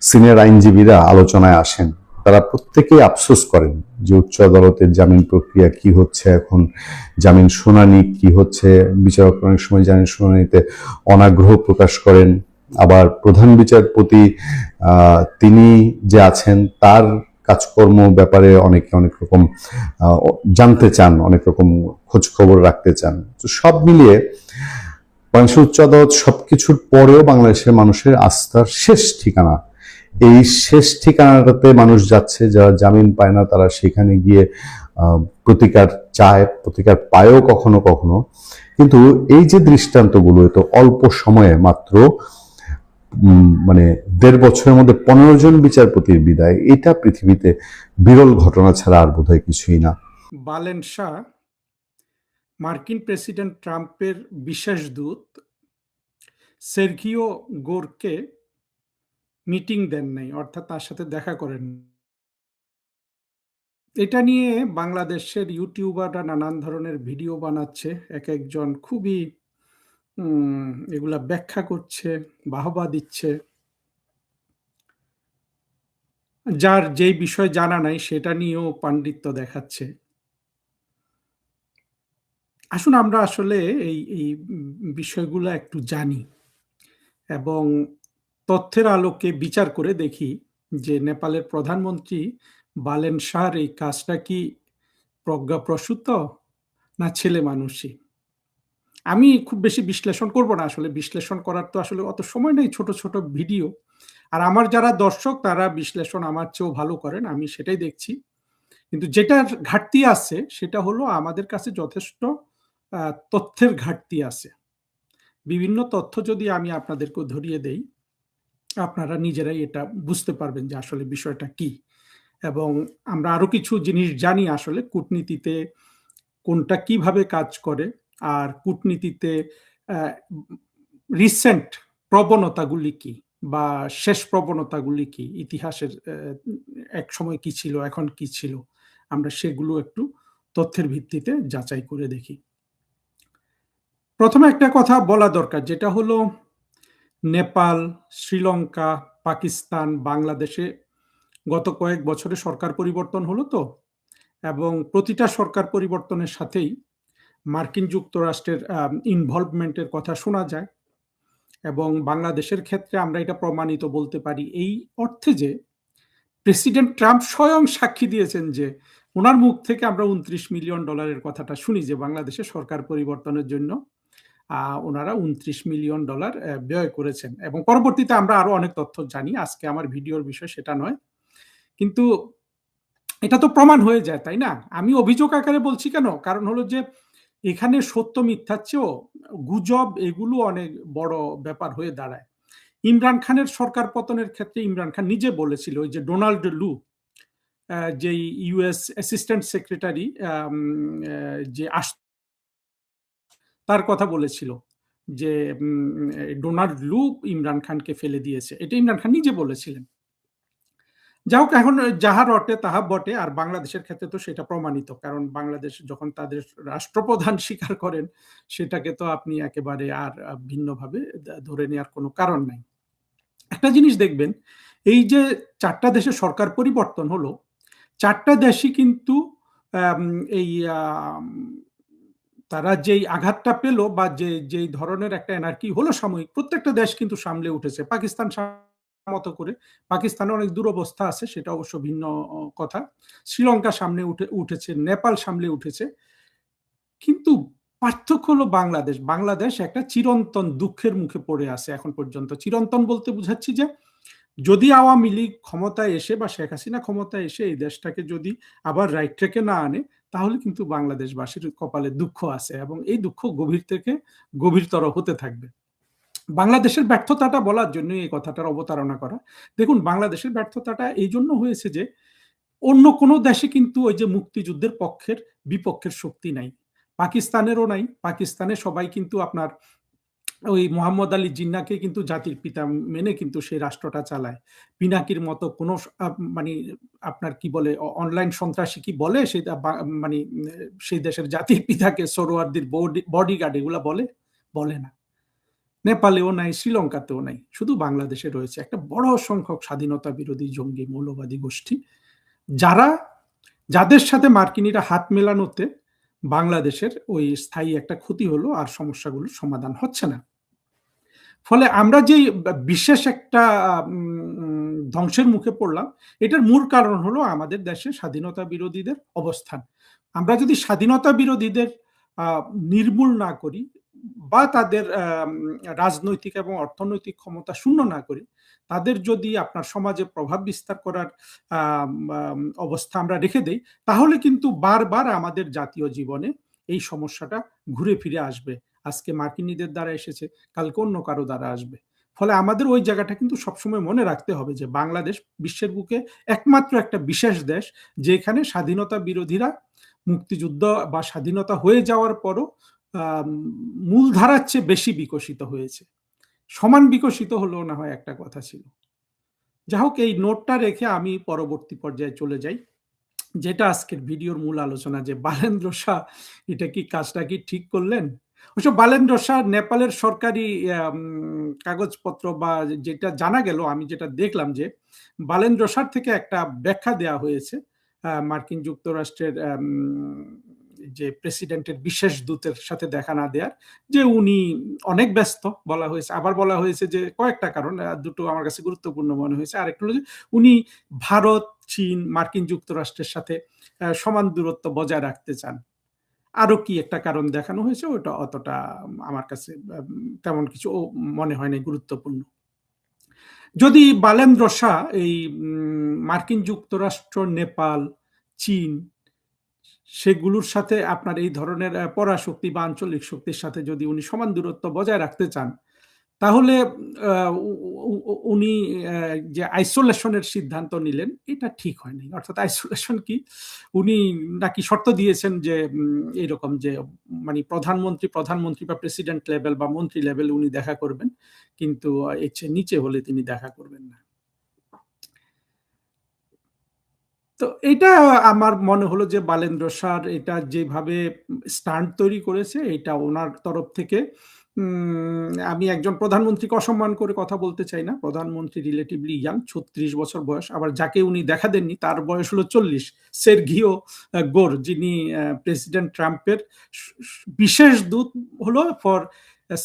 সিনিয়র আইনজীবীরা আলোচনায় আসেন, তারা প্রত্যেকেই আফসোস করেন যে উচ্চ আদালতের জামিন প্রক্রিয়া কি হচ্ছে, এখন জামিন শুনানি কি হচ্ছে। বিচারক অনেক সময় জামিন শুনানিতে অনাগ্রহ প্রকাশ করেন। আবার প্রধান বিচারপতি তিনি যে আছেন তার কাজকর্ম ব্যাপারে অনেকে অনেক রকম জানতে চান, অনেক রকম খোঁজ খবর রাখতে চান। তো সব মিলিয়ে বাংলাদেশের উচ্চ আদালত সবকিছুর পরেও বাংলাদেশের মানুষের আস্থার শেষ ঠিকানা। এই শেষ ঠিকানাটাতে মানুষ যাচ্ছে, যারা জামিন পায় না তারা সেখানে গিয়ে প্রতিকার চায়, প্রতিকার পায়ও কখনো কখনো। কিন্তু এই যে দৃষ্টান্তগুলো, এত অল্প সময়ে মাত্র মানে 1.5 বছরের মধ্যে 15 জন বিচারপতির বিদায়, এটা পৃথিবীতে বিরল ঘটনা ছাড়া আর বোধহয় কিছুই না। বালেন শাহ মার্কিন প্রেসিডেন্ট ট্রাম্পের বিশেষ দূত সের্গিও গোরকে মিটিং দেন নাই, অর্থাৎ তার সাথে দেখা করেন। এটা নিয়ে বাংলাদেশের ইউটিউবাররা নানান ধরনের ভিডিও বানাচ্ছে, এক একজন খুবই এগুলা ব্যাখ্যা করছে, বাহবা দিচ্ছে। যার যেই বিষয় জানা নাই সেটা নিয়েও পাণ্ডিত্য দেখাচ্ছে। আসুন আমরা আসলে এই বিষয়গুলো একটু জানি এবং তথ্যের আলোকে বিচার করে দেখি যে নেপালের প্রধানমন্ত্রী বালেন শাহর এই কাজটা কি প্রজ্ঞাপ্রসূত না ছেলে মানুষই। আমি খুব বেশি বিশ্লেষণ করব না, আসলে বিশ্লেষণ করার তো আসলে অত সময় নেই, ছোট ছোট ভিডিও। আর আমার যারা দর্শক তারা বিশ্লেষণ আমার চেয়েও ভালো করেন, আমি সেটাই দেখছি। কিন্তু যেটার ঘাটতি আছে সেটা হলো আমাদের কাছে যথেষ্ট তথ্যের ঘাটতি আছে। বিভিন্ন তথ্য যদি আমি আপনাদেরকে ধরিয়ে দেই, আপনারা নিজেরাই এটা বুঝতে পারবেন যে আসলে বিষয়টা কি। এবং আমরা আরো কিছু জিনিস জানি আসলে কূটনীতিতে কোনটা কিভাবে কাজ করে, আর কূটনীতিতে রিসেন্ট প্রবণতাগুলি কি বা শেষ প্রবণতাগুলি কি, ইতিহাসের এক সময় কি ছিল, এখন কি ছিল, আমরা সেগুলো একটু তথ্যের ভিত্তিতে যাচাই করে দেখি। প্রথমে একটা কথা বলা দরকার, যেটা হলো নেপাল, শ্রীলঙ্কা, পাকিস্তান, বাংলাদেশে গত কয়েক বছরে সরকার পরিবর্তন হলো তো, এবং প্রতিটা সরকার পরিবর্তনের সাথেই মার্কিন যুক্তরাষ্ট্রের ইনভলভমেন্টের কথা শোনা যায়। এবং বাংলাদেশের ক্ষেত্রে আমরা এটা প্রমাণিত বলতে পারি এই অর্থে যে প্রেসিডেন্ট ট্রাম্প স্বয়ং সাক্ষী দিয়েছেন যে ওনার মুখ থেকে আমরা $29 মিলিয়ন কথাটা শুনি যে বাংলাদেশে সরকার পরিবর্তনের জন্য ওনারা $29 মিলিয়ন ব্যয় করেছেন। এবং পরবর্তীতে আমরা আরো অনেক তথ্য জানি, আজকে আমার ভিডিওর বিষয় সেটা নয়, কিন্তু এটা তো প্রমাণ হয়ে যায়, তাই না? আমি অভিযোগ আকারে বলছি কেন, কারণ হলো যে এখানে সত্য মিথ্যার চেয়েও গুজব এগুলো অনেক বড় ব্যাপার হয়ে দাঁড়ায়। ইমরান খানের সরকার পতনের ক্ষেত্রে ইমরান খান নিজে বলেছিল, ওই যে ডোনাল্ড লু, যে ইউএস অ্যাসিস্ট্যান্ট সেক্রেটারি, যে তার কথা বলেছিল যে ডোনাল্ড লু ইমরান খানকে ফেলে দিয়েছে, এটা ইমরান খান নিজে বলেছিলেন। যাই হোক, এখন যাহা রটে তাহা বটে। আর বাংলাদেশের ক্ষেত্রে তো সেটা প্রমাণিত, কারণ বাংলাদেশ যখন তাদের রাষ্ট্রপ্রধান স্বীকার করেন সেটাকে তো আপনি একেবারে আর ভিন্নভাবে ধরে নেওয়ার কোনো কারণ নাই। একটা জিনিস দেখবেন, এই যে 4টা দেশে সরকার পরিবর্তন হলো, 4টা দেশই কিন্তু এই তারা যেই আঘাতটা পেল বা যেই ধরনের একটা এনার্কি হলো সাময়িক, প্রত্যেকটা দেশ কিন্তু সামলে উঠেছে। পাকিস্তান মতো করে, পাকিস্তানে অনেক দুরবস্থা আছে, সেটা অবশ্য ভিন্ন কথা। শ্রীলঙ্কা সামনে উঠেছে, নেপাল সামলে উঠেছে। কিন্তু পার্থক্য হলো বাংলাদেশ একটা চিরন্তন দুঃখের মুখে পড়ে আছে এখন পর্যন্ত। চিরন্তন বলতে বুঝাচ্ছি যে যদি আওয়ামী লীগ ক্ষমতায় এসে বা শেখ হাসিনা ক্ষমতায় এসে এই দেশটাকে যদি আবার রাইট ট্র্যাকে না আনে, তাহলে কিন্তু বাংলাদেশবাসীর কপালে দুঃখ আছে এবং এই দুঃখ গভীর থেকে গভীরতর হতে থাকবে। বাংলাদেশের ব্যর্থতাটা বলার জন্য এই কথাটার অবতারণা করা। দেখুন, বাংলাদেশের ব্যর্থতাটা এই জন্য হয়েছে যে অন্য কোনো দেশে কিন্তু ওই যে মুক্তিযুদ্ধের পক্ষের বিপক্ষের শক্তি নাই, পাকিস্তানেরও নাই। পাকিস্তানে সবাই কিন্তু আপনার ওই মোহাম্মদ আলী জিন্নাকে কিন্তু জাতির পিতা মেনে কিন্তু সেই রাষ্ট্রটা চালায়। পিনাকির মতো কোনো মানে আপনার কি বলে অনলাইন সন্ত্রাসী কি বলে সেটা, মানে সেই দেশের জাতির পিতাকে সরোয়ার্দির বডিগার্ড এগুলা বলে না। নেপালেও নাই, শ্রীলঙ্কাতেও নাই, শুধু বাংলাদেশে রয়েছে একটা বড় সংখ্যক স্বাধীনতা বিরোধী জঙ্গি মৌলবাদী গোষ্ঠী, যাদের সাথে মার্কিনীরা হাত মেলানোতে বাংলাদেশের ওই স্থায়ী একটা ক্ষতি হলো, আর সমস্যাগুলোর সমাধান হচ্ছে না। ফলে আমরা যে বিশেষ একটা ধ্বংসের মুখে পড়লাম, এটার মূল কারণ হলো আমাদের দেশে স্বাধীনতা বিরোধীদের অবস্থান। আমরা যদি স্বাধীনতা বিরোধীদের নির্মূল না করি বা তাদের রাজনৈতিক এবং অর্থনৈতিক ক্ষমতা শূন্য না করি, তাদের যদি আপনার সমাজে প্রভাব বিস্তার করার অবস্থা আমরা রেখে দেই, তাহলে কিন্তু বারবার আমাদের জাতীয় জীবনে এই সমস্যাটা ঘুরে ফিরে আসবে। আজকে মার্কিনীদের দ্বারা এসেছে, কালকে অন্য কারো দ্বারা আসবে। ফলে আমাদের ওই জায়গাটা কিন্তু সবসময় মনে রাখতে হবে যে বাংলাদেশ বিশ্বের বুকে একমাত্র একটা বিশেষ দেশ যেখানে স্বাধীনতা বিরোধীরা মুক্তিযুদ্ধ বা স্বাধীনতা হয়ে যাওয়ার পরও মূলধারার চেয়ে বেশি বিকশিত হয়েছে। সমান বিকশিত হলেও না হয় একটা কথা ছিল। যাই হোক, এই নোটটা রেখে আমি পরবর্তী পর্যায়ে চলে যাই, যেটা আজকের ভিডিওর মূল আলোচনা, যে বালেন্দ্র শাহ এটা কি কাজটা কি ঠিক করলেন। অবশ্য বালেন্দ্র শাহ নেপালের সরকারি কাগজপত্র বা যেটা জানা গেল, আমি যেটা দেখলাম যে বালেন্দ্র শাহ থেকে একটা ব্যাখ্যা দেওয়া হয়েছে মার্কিন যুক্তরাষ্ট্রের যে প্রেসিডেন্টের বিশেষ দূতের সাথে দেখা না দেওয়ার, যে উনি অনেক ব্যস্ত বলা হয়েছে। আবার বলা হয়েছে যে কয়েকটা কারণ, দুটো আমার কাছে গুরুত্বপূর্ণ মনে হয়েছে। আরেকটা হলো যে উনি ভারত, চীন, মার্কিন যুক্তরাষ্ট্রের সাথে সমান দূরত্ব বজায় রাখতে চান। আরো কি একটা কারণ দেখানো হয়েছে, ওটা অতটা আমার কাছে তেমন কিছু মনে হয়নি গুরুত্বপূর্ণ। যদি বালেন্দ্র শাহ এই মার্কিন যুক্তরাষ্ট্র, নেপাল, চীন সেগুলোর সাথে আপনার এই ধরনের পরাশক্তি বা আঞ্চলিক শক্তির সাথে যদি উনি সমান দূরত্ব বজায় রাখতে চান, তাহলে উনি যে আইসোলেশনের সিদ্ধান্ত নিলেন এটা ঠিক হয়নি। অর্থাৎ আইসোলেশন কি, উনি নাকি শর্ত দিয়েছেন যে এরকম যে মানে প্রধানমন্ত্রী বা প্রেসিডেন্ট লেভেল বা মন্ত্রী লেভেল উনি দেখা করবেন, কিন্তু এর চেয়ে নিচে হলে তিনি দেখা করবেন না। তো এটা আমার মনে হলো যে বালেন্দ্র শাহ এটা যেভাবে স্টান্ট তৈরি করেছে, এটা ওনার তরফ থেকে আমি একজন প্রধানমন্ত্রীকে অসম্মান করে কথা বলতে চাই না। প্রধানমন্ত্রী রিলেটিভলি ইয়াং, 36 বছর বয়স। আবার যাকে উনি দেখা দেননি তার বয়স হলো 40। সের্গিও গোর, যিনি প্রেসিডেন্ট ট্রাম্পের বিশেষ দূত হলো for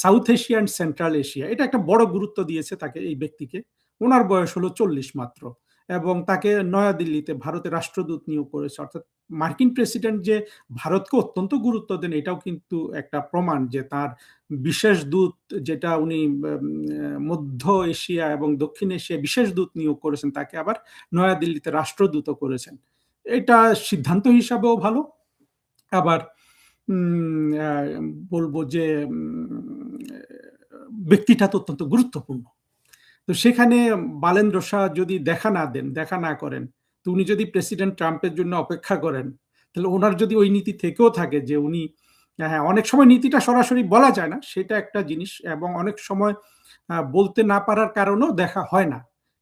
south Asia and central Asia. এটা একটা বড় গুরুত্ব দিয়েছে তাকে, এই ব্যক্তিকে। ওনার বয়স হলো 40 মাত্র, এবং তাকে নয়াদিল্লিতে ভারতের রাষ্ট্রদূত নিয়োগ করেছে। অর্থাৎ মার্কিন প্রেসিডেন্ট যে ভারতকে অত্যন্ত গুরুত্ব দেন, এটাও কিন্তু একটা প্রমাণ যে তার বিশেষ দূত, যেটা উনি মধ্য এশিয়া এবং দক্ষিণ এশিয়া বিশেষ দূত নিয়োগ করেছেন, তাকে আবার নয়াদিল্লিতে রাষ্ট্রদূত করেছেন। এটা সিদ্ধান্ত হিসাবেও ভালো। আবার বলবো যে ব্যক্তিটা তো অত্যন্ত গুরুত্বপূর্ণ। তো সেখানে বালেন্দ্র শাহ যদি দেখা না করেন, তো উনি যদি প্রেসিডেন্ট ট্রাম্পের জন্য অপেক্ষা করেন, তাহলে ওনার যদি ওই নীতি থেকেও থাকে যে উনি, হ্যাঁ, অনেক সময় নীতিটা সরাসরি বলা যায় না, সেটা একটা জিনিস, এবং অনেক সময় বলতে না পারার কারণেও দেখা হয় না।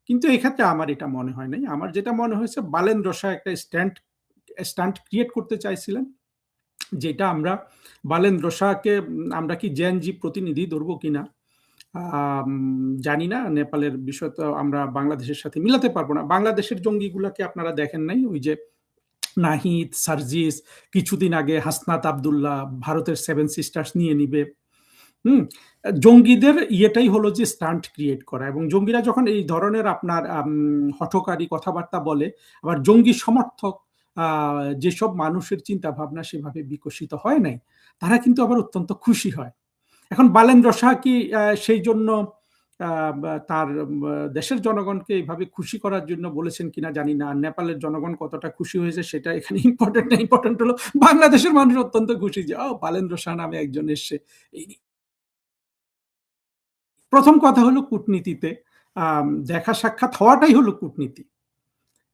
কিন্তু এই ক্ষেত্রে আমার এটা মনে হয় নাই। আমার যেটা মনে হয়েছে, বালেন্দ্র শাহ একটা স্ট্যান্ড ক্রিয়েট করতে চাইছিলেন, যেটা আমরা বালেন্দ্র শাহকে আমরা কি জেএনজি প্রতিনিধি ধরবো কিনা জানি না। নেপালের বিষয় তো আমরা বাংলাদেশের সাথে মিলাতে পারবো না। বাংলাদেশের জঙ্গিগুলোকে আপনারা দেখেন নাই? ওই যে নাহিদ, সার্জিস, কিছুদিন আগে হাসনাত আবদুল্লাহ ভারতের 7 সিস্টার্স নিয়ে নিবে। জঙ্গিদের ইয়েটাই হলো যে স্টান্ট ক্রিয়েট করা, এবং জঙ্গিরা যখন এই ধরনের আপনার হঠকারী কথাবার্তা বলে, আবার জঙ্গি সমর্থক যেসব মানুষের চিন্তা ভাবনা সেভাবে বিকশিত হয় নাই, তারা কিন্তু আবার অত্যন্ত খুশি হয়। এখন বালেন্দ্র শাহ কি সেই জন্য তার দেশের জনগণকে এইভাবে খুশি করার জন্য বলেছেন কিনা জানি না। নেপালের জনগণ কতটা খুশি হয়েছে সেটা এখানে ইম্পর্টেন্ট না। ইম্পর্টেন্ট হলো বাংলাদেশের মানুষ অত্যন্ত খুশি যে বালেন্দ্র শাহ নামে একজন এসছে। প্রথম কথা হলো কূটনীতিতে দেখা সাক্ষাৎ হওয়াটাই হলো কূটনীতি,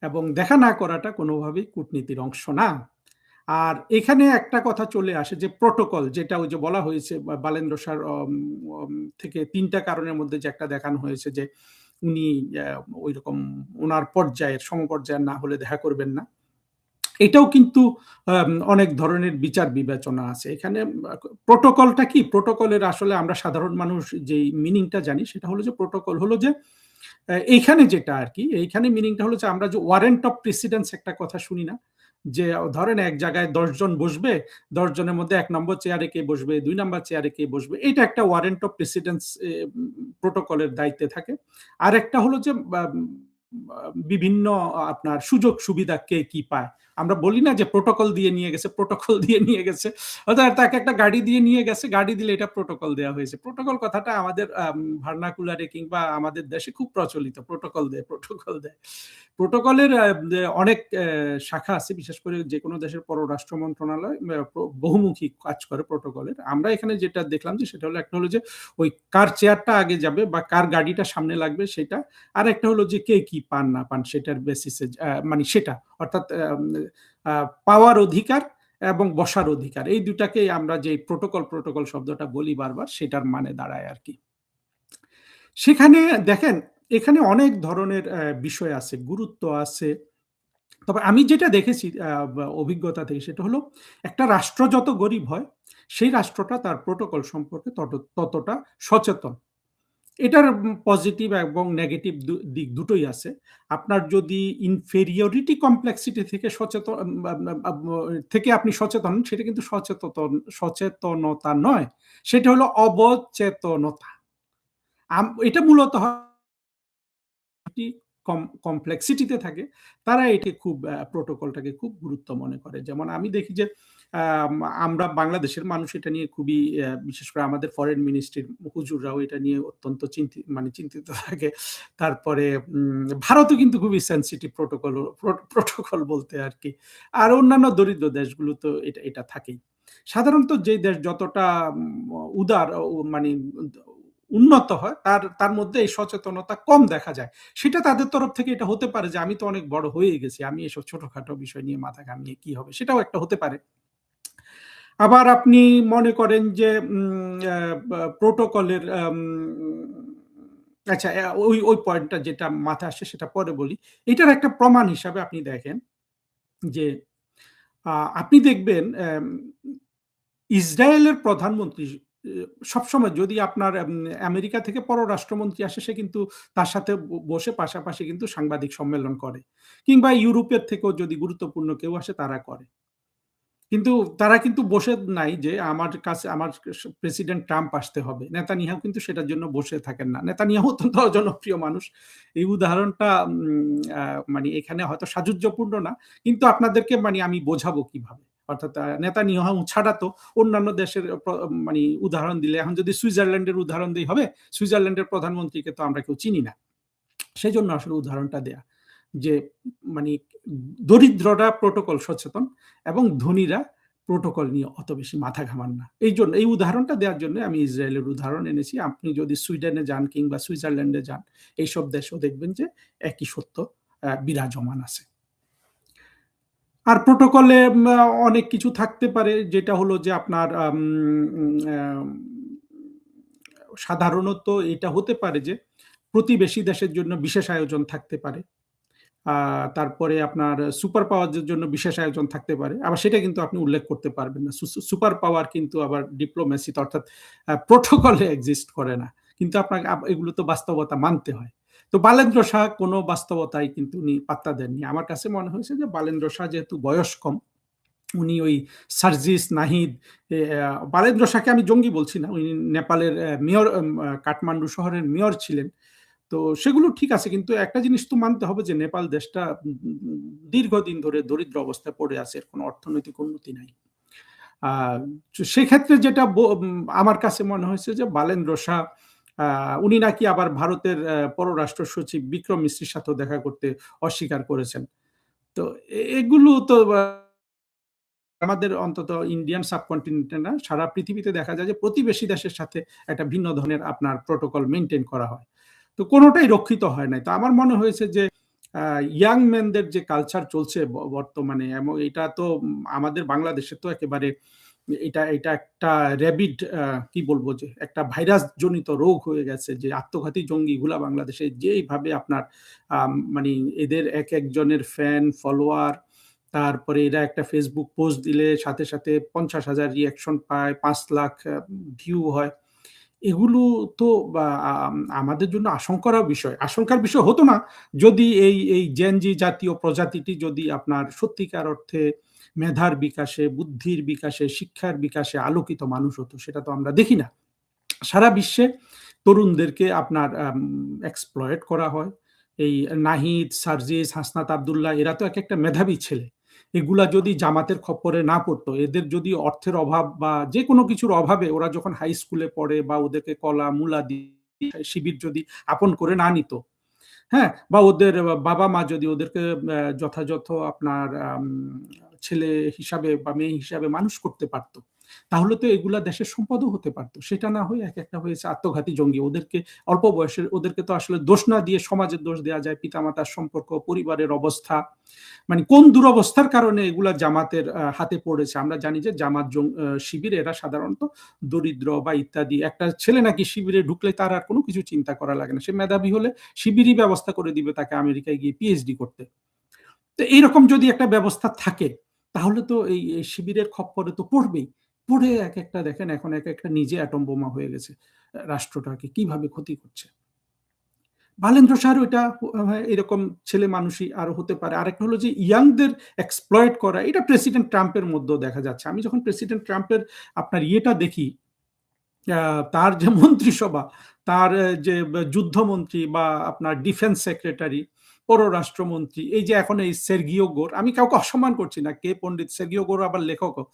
এবং দেখা না করাটা কোনোভাবেই কূটনীতির অংশ না। আর এখানে একটা কথা চলে আসে যে প্রটোকল, যেটা ওই যে বলা হয়েছে বালেন্দ্র শাহ থেকে 3টা কারণের মধ্যে যে একটা দেখানো হয়েছে যে উনি ওই রকম ওনার সমপর্যায়ের না হলে দেখা করবেন না। এটাও কিন্তু অনেক ধরনের বিচার বিবেচনা আছে এখানে। প্রটোকলটা কি? প্রটোকলের আসলে আমরা সাধারণ মানুষ যে মিনিংটা জানি সেটা হলো যে প্রটোকল হলো যে এইখানে যেটা আর কি, এইখানে মিনিংটা হলো যে আমরা যে ওয়ারেন্ট অফ প্রেসিডেন্স একটা কথা শুনি না, যে ধরেন এক জায়গায় 10 জন বসবে, 10 জনের মধ্যে 1 নম্বর চেয়ারে কে বসবে, 2 নম্বর চেয়ারে কে বসবে, এটা একটা ওয়ারেন্ট অফ প্রেসিডেন্স প্রটোকলের দায়িত্বে থাকে। আর একটা হলো যে বিভিন্ন আপনার সুযোগ সুবিধা কে কি পায়। আমরা বলি না যে প্রোটোকল দিয়ে নিয়ে গেছে, প্রোটোকল দিয়ে নিয়ে গেছে। অর্থাৎ তাকে একটা গাড়ি দিয়ে নিয়ে গেছে, গাড়ি দিলে এটা প্রোটোকল দেওয়া হয়েছে। প্রোটোকল কথাটা আমাদের ভার্নাকুলারে কিংবা আমাদের দেশে খুব প্রচলিত। প্রোটোকল দেয়, প্রোটোকল দেয়। প্রোটোকলের অনেক শাখা আছে, বিশেষ করে যে কোনো দেশের পররাষ্ট্র মন্ত্রণালয় বহুমুখী কাজ করে প্রোটোকলের। আমরা এখানে যেটা দেখলাম যে সেটা হলো, একটা হলো যে ওই কার চেয়ারটা আগে যাবে বা কার গাড়িটা সামনে লাগবে সেটা, আর একটা হলো যে কে কি পান না পান সেটার বেসিসে, মানে সেটা অর্থাৎ পাওয়ার অধিকার এবং বসার অধিকার, এই দুটাকে আমরা যে প্রোটোকল শব্দটা বলি বারবার, সেটার মানে দাঁড়ায় আর কি। সেখানে দেখেন এখানে অনেক ধরনের বিষয় আছে, গুরুত্ব আছে। তবে আমি যেটা দেখেছি অভিজ্ঞতা থেকে, সেটা হলো একটা রাষ্ট্র যত গরিব হয় সেই রাষ্ট্রটা তার প্রোটোকল সম্পর্কে ততটা সচেতন। এটার পজিটিভ এবং নেগেটিভ দিক দুটোই আছে। আপনার যদি ইনফেরিয়রিটি কমপ্লেক্সিটি থেকে আপনি সচেতন, সেটা কিন্তু সচেতনতা নয়, সেটা হলো অবচেতনতা। এটা মূলত কমপ্লেক্সিটিতে থাকে, তারা এটি খুব প্রোটোকলটাকে খুব গুরুত্ব মনে করে। যেমন আমি দেখি যে আমরা বাংলাদেশের মানুষ এটা নিয়ে খুবই, বিশেষ করে আমাদের ফরেন মিনিস্ট্রির হুজুররাও এটা নিয়ে অত্যন্ত চিন্তিত থাকে। তারপরে ভারতও কিন্তু খুবই সেন্সিটিভ প্রোটোকল বলতে আর কি। আর অন্যান্য দরিদ্র দেশগুলো তো এটা থাকেই। সাধারণত যে দেশ যতটা উদার মানে উন্নত হয়, তার মধ্যে এই সচেতনতা কম দেখা যায়। সেটা তাদের তরফ থেকে এটা হতে পারে যে আমি তো অনেক বড় হয়ে গেছি, আমি এসব ছোটখাটো বিষয় নিয়ে মাথা ঘামিয়ে কি হবে, সেটাও একটা হতে পারে। আবার আপনি মনে করেন যে প্রোটোকলের, আচ্ছা ওই পয়েন্টটা যেটা মাথায় আসছে সেটা পরে বলি। এটার একটা প্রমাণ হিসাবে আপনি দেখেন যে আপনি দেখবেন ইসরায়েলের প্রধানমন্ত্রী সবসময়, যদি আপনার আমেরিকা থেকে পররাষ্ট্রমন্ত্রী আসে, সে কিন্তু তার সাথে বসে পাশাপাশি কিন্তু সাংবাদিক সম্মেলন করে, কিংবা ইউরোপের থেকেও যদি গুরুত্বপূর্ণ কেউ আসে তারা করে। কিন্তু তারা কিন্তু বসে নাই যে আমার প্রেসিডেন্ট ট্রাম্প আসতে হবে। নেতানিয়াহু কিন্তু সেটার জন্য বসে থাকেন না। নেতানিয়াহু অত্যন্ত জনপ্রিয় মানুষ। এই উদাহরণটা মানে এখানে হয়তো সাজুজ্যপূর্ণ না, কিন্তু আপনাদেরকে মানে আমি বোঝাবো কিভাবে। অর্থাৎ নেতানিয়াহু ছাড়া তো অন্যান্য দেশের মানে উদাহরণ দিলে, এখন যদি সুইজারল্যান্ডের উদাহরণ দিই হবে, সুইজারল্যান্ডের প্রধানমন্ত্রীকে তো আমরা কেউ চিনি না। সেই জন্য আসলে উদাহরণটা দেয়া যে মানে দরিদ্ররা প্রোটোকল সচেতন এবং ধনীরা প্রোটোকল নিয়ে অত বেশি মাথা ঘামান না। এই উদাহরণটা দেওয়ার জন্য আমি ইসরায়েলের উদাহরণ এনেছি। আপনি যদি সুইডেনে যান কিংবা সুইজারল্যান্ডে যান, এইসব দেশেও দেখবেন যে একই সত্য বিরাজমান আছে। আর প্রোটোকলে অনেক কিছু থাকতে পারে, যেটা হলো যে আপনার সাধারণত এটা হতে পারে যে প্রতিবেশী দেশের জন্য বিশেষ আয়োজন থাকতে পারে। তারপরে আপনার সুপার পাওয়ারের জন্য বিশেষ আয়োজন থাকতে পারে, আবার সেটা কিন্তু আপনি উল্লেখ করতে পারবেন না। সুপার পাওয়ার কিন্তু আবার ডিপ্লোমেসিতে, অর্থাৎ প্রোটোকলে এক্সিস্ট করে না, কিন্তু আপনাকে এগুলো তো বাস্তবতা মানতে হয়। তো বালেন্দ্র শাহ কোনো বাস্তবতাই কিন্তু উনি পাত্তা দেননি। আমার কাছে মনে হয়েছে যে বালেন্দ্র শাহ যেহেতু বয়স কম, উনি ওই সার্জিস নাহিদ, বালেন্দ্র শাহকে আমি জঙ্গি বলছি না, উনি নেপালের মেয়র, কাঠমান্ডু শহরের মেয়র ছিলেন। তো সেগুলো ঠিক আছে, কিন্তু একটা জিনিস তো মানতে হবে যে নেপাল দেশটা দীর্ঘদিন ধরে দরিদ্র অবস্থায় পড়ে আছে, এর কোনো অর্থনৈতিক উন্নতি নাই। সেক্ষেত্রে যেটা আমার কাছে মনে হয়েছে যে বালেন্দ্র শাহ, উনি নাকি আবার ভারতের পররাষ্ট্র সচিব বিক্রম মিশ্রির সাথেও দেখা করতে অস্বীকার করেছেন। তো এগুলো তো আমাদের অন্তত ইন্ডিয়ান সাবকন্টিনেন্টে না, সারা পৃথিবীতে দেখা যায় যে প্রতিবেশী দেশের সাথে একটা ভিন্ন ধরনের আপনার প্রোটোকল মেনটেন করা হয়, তো কোনোটাই রক্ষিত হয় নাই। তো আমার মনে হয়েছে যে ইয়াং ম্যানদের যে কালচার চলছে বর্তমানে, এবং এটা তো আমাদের বাংলাদেশে তো একেবারে এটা একটা র্যাবিড, কি বলবো, যে একটা ভাইরাস জনিত রোগ হয়ে গেছে, যে আত্মঘাতী জঙ্গিগুলা বাংলাদেশে যেইভাবে আপনার মানে এদের এক একজনের ফ্যান ফলোয়ার, তারপরে এরা একটা ফেসবুক পোস্ট দিলে সাথে সাথে 50,000 রিয়াকশন পায়, 5 লাখ ভিউ হয়। এগুলো তো আমাদের জন্য আশঙ্কার বিষয় হতো না যদি এই জেনজি জাতীয় প্রজাতিটি যদি আপনার সত্যিকার অর্থে মেধার বিকাশে, বুদ্ধির বিকাশে, শিক্ষার বিকাশে আলোকিত মানুষ হতো। সেটা তো আমরা দেখি না। সারা বিশ্বে তরুণদেরকে আপনার এক্সপ্লয়েট করা হয়, এই নাহিদ, সার্জিস, হাসনাত আব্দুল্লাহ, এরা তো এক একটা মেধাবী ছেলে। এগুলা যদি জামাতের খপ্পরে না পড়তো, এদের যদি অর্থের অভাব বা যে কোনো কিছুর অভাবে ওরা যখন হাই স্কুলে পড়ে বা ওদেরকে কলা মূলা দিয়ে শিবির যদি আপন করে না নিত, হ্যাঁ, বা ওদের বাবা মা যদি ওদেরকে যথাযথ আপনার ছেলে হিসাবে বা মেয়ে হিসাবে মানুষ করতে পারতো, তাহলে তো এগুলা দেশের সম্পদও হতে পারতো। সেটা না হয়ে এক একটা হয়েছে আত্মঘাতী জঙ্গি। ওদেরকে অল্প বয়সের, ওদেরকে তো আসলে দোষ না দিয়ে সমাজের দোষ দেওয়া যায়, পিতামাতার সম্পর্ক, পরিবারের অবস্থা, মানে কোন দুরবস্থার কারণে এগুলা জামাতের হাতে পড়েছে। আমরা জানি যে জামাত শিবিরে এরা সাধারণত দরিদ্র বা ইত্যাদি। একটা ছেলে নাকি শিবিরে ঢুকলে তার আর কোনো কিছু চিন্তা করা লাগে না, সে মেধাবী হলে শিবিরই ব্যবস্থা করে দিবে তাকে আমেরিকায় গিয়ে পিএইচডি করতে। তো এইরকম যদি একটা ব্যবস্থা থাকে, তাহলে তো এই শিবিরের খপ্পরে তো পড়বেই। পড়ে এক একটা দেখেন এখন এক একটা নিজে অ্যাটম বোমা হয়ে গেছে, রাষ্ট্রটাকে কিভাবে ক্ষতি করছে। বালেন্দ্র শাহর ওইটা এরকম ছেলে মানুষই আরো হতে পারে। আরেকটা হলো যে ইয়াংদের এক্সপ্লয়েট করা, এটা প্রেসিডেন্ট ট্রাম্পের মধ্যেও দেখা যাচ্ছে। আমি যখন প্রেসিডেন্ট ট্রাম্পের আপনার ইয়েটা দেখি, তার যে মন্ত্রিসভা, তার যে যুদ্ধমন্ত্রী বা আপনার ডিফেন্স সেক্রেটারি, পররাষ্ট্রমন্ত্রী, এই যে এখন এই সের্গিও গোর, আমি কাউকে অসম্মান করছি না, কে পণ্ডিত সের্গিও গোর আবার লেখকও,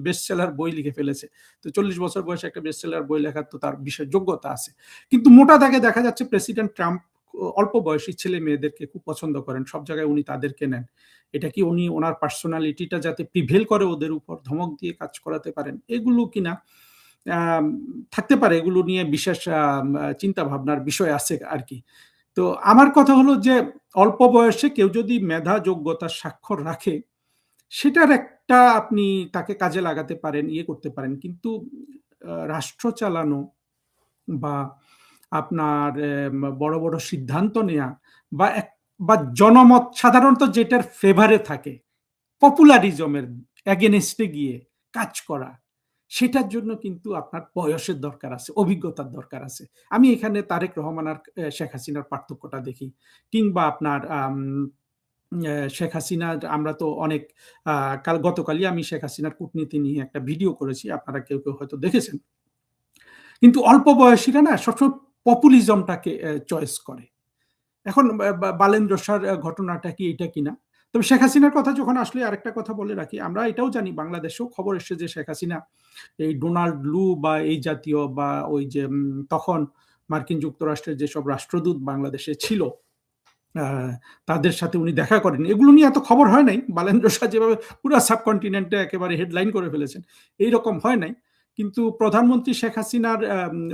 বেস্ট সেলার বই লিখে ফেলেছে। তো 40 বছর বয়সে একটা বেস্ট সেলার বই লেখার তো তার বিশেষ যোগ্যতা আছে। কিন্তু মোটা দাগে দেখা যাচ্ছে প্রেসিডেন্ট ট্রাম্প অল্প বয়সী ছেলে মেয়েদেরকে খুব পছন্দ করেন, সব জায়গায় উনি তাদেরকে নেন। এটা কি উনি ওনার পার্সোনালিটিটা যাতে প্রিভেল করে ওদের উপর, ধমক দিয়ে কাজ করাতে পারেন, এগুলো কিনা থাকতে পারে। এগুলো নিয়ে বিশেষ চিন্তা ভাবনার বিষয় আছে আর কি। তো আমার কথা হলো যে অল্প বয়সে কেউ যদি মেধা যোগ্যতার স্বাক্ষর রাখে, সেটার একটা আপনি তাকে কাজে লাগাতে পারেন, ইয়ে করতে পারেন। কিন্তু রাষ্ট্র চালানো বা আপনার বড় বড় সিদ্ধান্ত নেয়া বা জনমত সাধারণত যেটার ফেভারে থাকে, পপুলারিজমের এগেনস্টে গিয়ে কাজ করা, সেটার জন্য কিন্তু আপনার বয়সের দরকার আছে, অভিজ্ঞতার দরকার আছে। আমি এখানে তারেক রহমান আর শেখ হাসিনার পার্থক্যটা দেখি। কিংবা আপনার শেখ হাসিনা, আমরা তো অনেক গতকালই আমি শেখ হাসিনার কূটনীতি নিয়ে একটা ভিডিও করেছি, আপনারা কেউ কেউ হয়তো দেখেছেন। কিন্তু অল্প বয়সীরা না সবসময় পপুলিজমটাকে চয়েস করে। এখন বালেন্দ্র শাহর ঘটনাটা কি এটা কিনা। তবে শেখ হাসিনার কথা যখন আসলে আরেকটা কথা বলে রাখি, আমরা এটাও জানি, বাংলাদেশেও খবর এসেছে যে শেখ হাসিনা এই ডোনাল্ড লু বা এই জাতীয় বা ওই যে তখন মার্কিন যুক্তরাষ্ট্রের যেসব রাষ্ট্রদূত বাংলাদেশে ছিল, তাদের সাথে উনি দেখা করেন। এগুলো নিয়ে এত খবর হয় নাই। বালেন্দ্র শাহ যেভাবে পুরো সাবকন্টিনেন্টে একেবারে হেডলাইন করে ফেলেছেন, এইরকম হয় নাই। কিন্তু প্রধানমন্ত্রী শেখ হাসিনার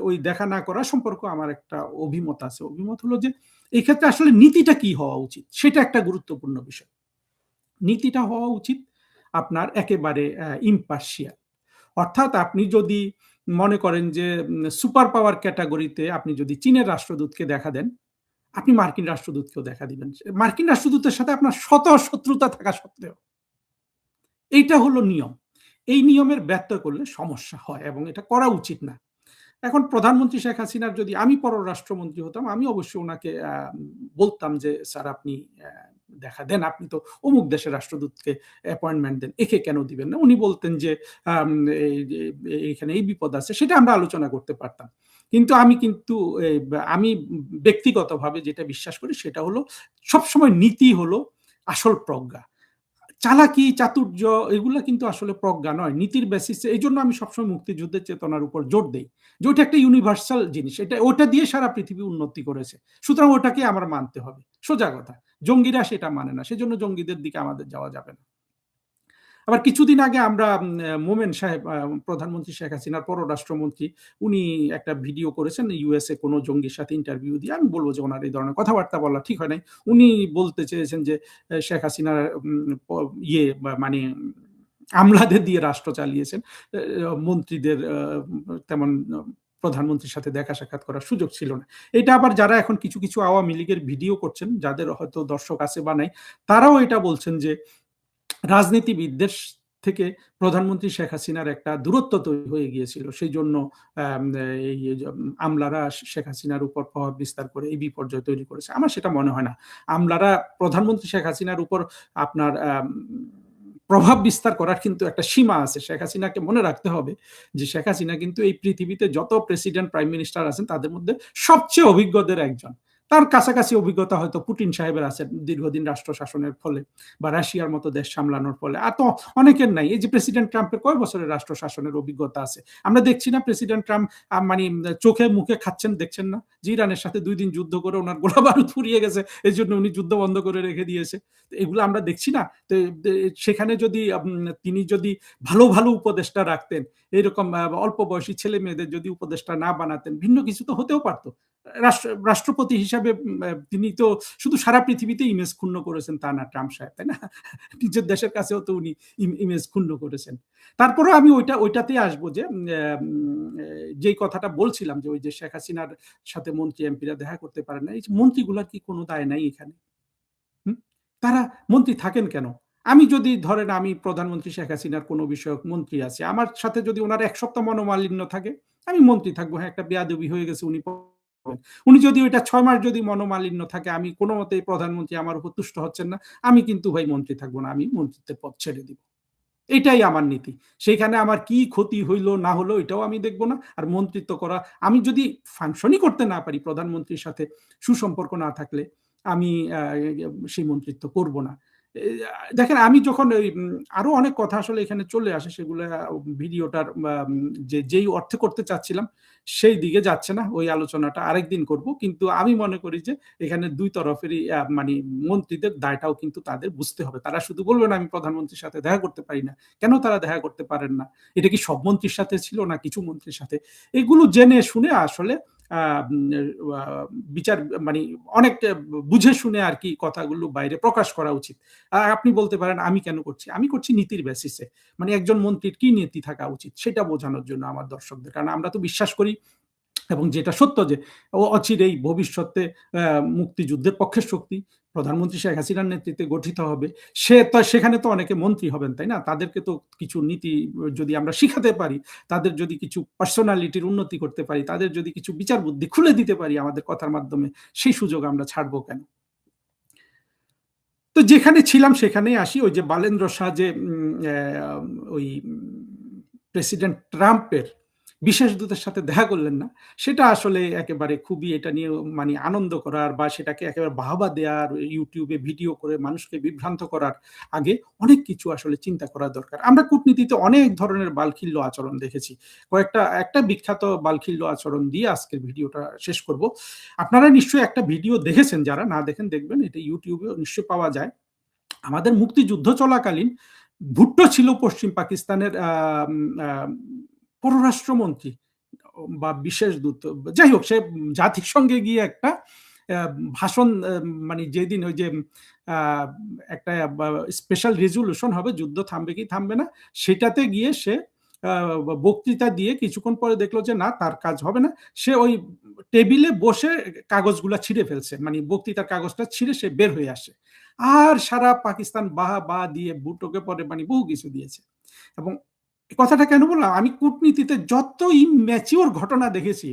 ওই দেখা না করা সম্পর্ক আমার একটা অভিমত আছে। অভিমত হলো যে এই ক্ষেত্রে আসলে নীতিটা কি হওয়া উচিত, সেটা একটা গুরুত্বপূর্ণ বিষয়। নীতিটা হওয়া উচিত আপনার একেবারে ইম্পার্শিয়াল। অর্থাৎ আপনি যদি মনে করেন যে সুপার পাওয়ার ক্যাটাগরিতে আপনি যদি চীনের রাষ্ট্রদূতকে দেখা দেন, আপনি মার্কিন রাষ্ট্রদূতকেও দেখা দিবেন, মার্কিন রাষ্ট্রদূতের সাথে আপনার শত শত্রুতা থাকা সত্ত্বেও। এইটা হলো নিয়ম। এই নিয়মের ব্যত্যয় করলে সমস্যা হয় এবং এটা করা উচিত না। এখন প্রধানমন্ত্রী শেখ হাসিনার যদি আমি পররাষ্ট্রমন্ত্রী হতাম, আমি অবশ্যই ওনাকে বলতাম যে স্যার আপনি দেখা দেন, আপনি তো অমুক দেশের রাষ্ট্রদূতকে অ্যাপয়েন্টমেন্ট দেন, একে কেন দিবেন না। উনি বলতেন যে এখানে এই বিপদ আছে, সেটা আমরা আলোচনা করতে পারতাম। কিন্তু আমি ব্যক্তিগতভাবে যেটা বিশ্বাস করি সেটা হলো সবসময় নীতি হলো আসল প্রজ্ঞা। চালাকি চাতুর্য এগুলো কিন্তু আসলে প্রজ্ঞা নয়, নীতির বেসিসে। এই জন্য আমি সবসময় মুক্তিযুদ্ধের চেতনার উপর জোর দেই যে ওটা একটা ইউনিভার্সাল জিনিস, ওটা দিয়ে সারা পৃথিবী উন্নতি করেছে, সুতরাং ওটাকে আমার মানতে হবে, সোজা কথা। জঙ্গিরা সেটা মানে না, সেজন্য জঙ্গিদের দিকে আমাদের যাওয়া যাবে না। আবার কিছুদিন আগে আমরা মোমেন সাহেব, প্রধানমন্ত্রী শেখ হাসিনার পররাষ্ট্রমন্ত্রী, উনি একটা ভিডিও করেছেন ইউএসএ কোনো জঙ্গির সাথে ইন্টারভিউ দিয়ে। আমি বলবো যে ওনার এই ধরনের কথাবার্তা বলা ঠিক হয় নাই। উনি বলতে চেয়েছেন যে শেখ হাসিনার মানে আমলাদের দিয়ে রাষ্ট্র চালিয়েছেন, মন্ত্রীদের তেমন প্রধানমন্ত্রীর সাথে দেখা সাক্ষাৎ করার সুযোগ ছিল না। এটা আবার যারা এখন কিছু কিছু আওয়ামী লীগের ভিডিও করছেন, যাদের হয়তো দর্শক আছে বা নাই, তারাও এটা বলছেন যে রাজনীতিবিদদের থেকে প্রধানমন্ত্রী শেখ হাসিনার একটা দূরত্ব তৈরি হয়ে গিয়েছিল, সেই জন্য এই আমলারা শেখ হাসিনার উপর প্রভাব বিস্তার করে এই বিপর্যয় তৈরি করেছে। আমার সেটা মনে হয় না। আমলারা প্রধানমন্ত্রী শেখ হাসিনার উপর আপনার প্রভাব বিস্তার করার কিন্তু একটা সীমা আছে। শেখ হাসিনাকে মনে রাখতে হবে যে শেখ হাসিনা কিন্তু এই পৃথিবীতে যত প্রেসিডেন্ট প্রাইম মিনিস্টার আছেন তাদের মধ্যে সবচেয়ে অভিজ্ঞদের একজন। তার কাছাকাছি অভিজ্ঞতা হয়তো পুতিন সাহেবের আছে দীর্ঘদিন রাষ্ট্র শাসনের ফলে, বা রাশিয়ার মতো দেশ সামলানোর ফলে। আর তো অনেকের নাই। এই যে প্রেসিডেন্ট ট্রাম্পের কয় বছরের রাষ্ট্র শাসনের অভিজ্ঞতা আছে? আমরা দেখছি না প্রেসিডেন্ট ট্রাম্প মানে চোখে মুখে খাচ্ছেন, দেখছেন না যে ইরানের সাথে 2 দিন যুদ্ধ করে ওনার গোলা বারুদ ফুরিয়ে গেছে, এই জন্য উনি যুদ্ধ বন্ধ করে রেখে দিয়েছে। এগুলো আমরা দেখছি না। তো সেখানে যদি তিনি যদি ভালো ভালো উপদেষ্টা রাখতেন, এরকম অল্প বয়সী ছেলে মেয়েদের যদি উপদেষ্টা না বানাতেন, ভিন্ন কিছু তো হতেও পারতো। রাষ্ট্রপতি হিসাবে তিনি তো শুধু সারা পৃথিবীতে ইমেজ ক্ষুণ্ণ করেছেন তা না ট্রাম্প সাহেব, তাই না? নিজের দেশের কাছেও তো উনি ইমেজ ক্ষুণ্ণ করেছেন। তারপরে আমি ওইটাতেই আসবো যে যেই কথাটা বলছিলাম যে ওই যে শেখ হাসিনার সাথে মন্ত্রী এমপিরা দেখা করতে পারে না, এই মন্ত্রীগুলার কি কোনো দায় নাই এখানে? তারা মন্ত্রী থাকেন কেন? আমি যদি ধরেন আমি প্রধানমন্ত্রী শেখ হাসিনার কোনো বিষয়ক মন্ত্রী আছে, আমার সাথে যদি ওনার 1 সপ্তাহ মনোমালিন্য থাকে, আমি মন্ত্রী থাকবো। হ্যাঁ, একটা বেয়াদবি হয়ে গেছে, উনি যদি ওইটা 6 মাস যদি মনোমালিন্য থাকে, আমি কোনো মতেই প্রধানমন্ত্রী আমার উপর তুষ্ট হচ্ছেন না, আমি কিন্তু ভাই মন্ত্রী থাকবো না, আমি মন্ত্রিত্বের পদ ছেড়ে দিব। এটাই আমার নীতি। সেইখানে আমার কি ক্ষতি হইলো না হলো এটাও আমি দেখবো না। আর মন্ত্রিত্ব করা, আমি যদি ফাংশনই করতে না পারি, প্রধানমন্ত্রীর সাথে সুসম্পর্ক না থাকলে, আমি সেই মন্ত্রিত্ব করব না। দেখেন, আমি যখন আরো অনেক কথা আসলে এখানে চলে আসে, সেগুলো ভিডিওটার যেই অর্থে করতে চাচ্ছিলাম সেই দিকে যাচ্ছে না, ওই আলোচনাটা আরেকদিন করব। কিন্তু আমি মনে করি যে এখানে 2 তরফেরই মানে মন্ত্রীদের দায়টাও কিন্তু তাদের বুঝতে হবে। তারা শুধু বলবে না আমি প্রধানমন্ত্রীর সাথে দেখা করতে পারি না। কেন তারা দেখা করতে পারেন না? এটা কি সব মন্ত্রীর সাথে ছিল না কিছু মন্ত্রীর সাথে? এগুলো জেনে শুনে আসলে বিচার মানে অনেক বুঝে শুনে আর কি কথাগুলো বাইরে প্রকাশ করা উচিত। আপনি বলতে পারেন আমি কেন করছি? আমি করছি নীতির বেসিসে। মানে একজন মন্ত্রীর কি নীতি থাকা উচিত সেটা বোঝানোর জন্য আমার দর্শকদের। কারণ আমরা তো বিশ্বাস করি, এবং যেটা সত্য, যে অচিরেই ভবিষ্যতে মুক্তিযুদ্ধের পক্ষের শক্তি প্রধানমন্ত্রী শেখ হাসিনার নেতৃত্বে গঠিত হবে। সেখানে তো অনেকে মন্ত্রী হবেন, তাই না? তাদেরকে তো কিছু নীতি যদি আমরা শিখাতে পারি, তাদের যদি কিছু পার্সোনালিটির উন্নতি করতে পারি, তাদের যদি কিছু বিচার বুদ্ধি খুলে দিতে পারি আমাদের কথার মাধ্যমে, সেই সুযোগ আমরা ছাড়বো কেন? তো যেখানে ছিলাম সেখানেই আসি। ওই যে বালেন্দ্র শাহ যে ওই প্রেসিডেন্ট ট্রাম্পের বিশেষ দূতের সাথে দেখা করলেন না, সেটা আসলে একেবারে খুবই এটা নিয়ে মানে আনন্দ করার, বা সেটাকে একেবারে বাহবা দেওয়ার, ইউটিউবে ভিডিও করে মানুষকে বিভ্রান্ত করার আগে অনেক কিছু আসলে চিন্তা করা দরকার। আমরা কূটনীতিতে অনেক ধরনের বালখিল্য আচরণ দেখেছি। একটা বিখ্যাত বালখিল্য আচরণ দিয়ে আজকের ভিডিওটা শেষ করব। আপনারা নিশ্চয়ই একটা ভিডিও দেখেছেন, যারা না দেখেন দেখবেন, এটা ইউটিউবে নিশ্চয়ই পাওয়া যায়। আমাদের মুক্তিযুদ্ধ চলাকালীন ভুট্টো ছিল পশ্চিম পাকিস্তানের পররাষ্ট্রমন্ত্রী বা বিশেষ দূত, যাই হোক, সে জাতিসংঘে গিয়ে একটা ভাষণ, মানে যেদিন ওই যে একটা স্পেশাল রেজুলেশন হবে, যুদ্ধ থামবে কি থামবে না, সেটাতে গিয়ে সে বক্তৃতা দিয়ে কিছুক্ষণ পরে দেখলো যে না, তার কাজ হবে না। সে ওই টেবিলে বসে কাগজগুলা ছিঁড়ে ফেলছে, মানে বক্তৃতার কাগজটা ছিঁড়ে সে বের হয়ে আসে। আর সারা পাকিস্তান বাহ দিয়ে ভুট্টোকে পরে মানে বহু কিছু দিয়েছে। এবং কথাটা কেন বললাম, আমি কূটনীতিতে যত ইম্যাচিওর ঘটনা দেখেছি,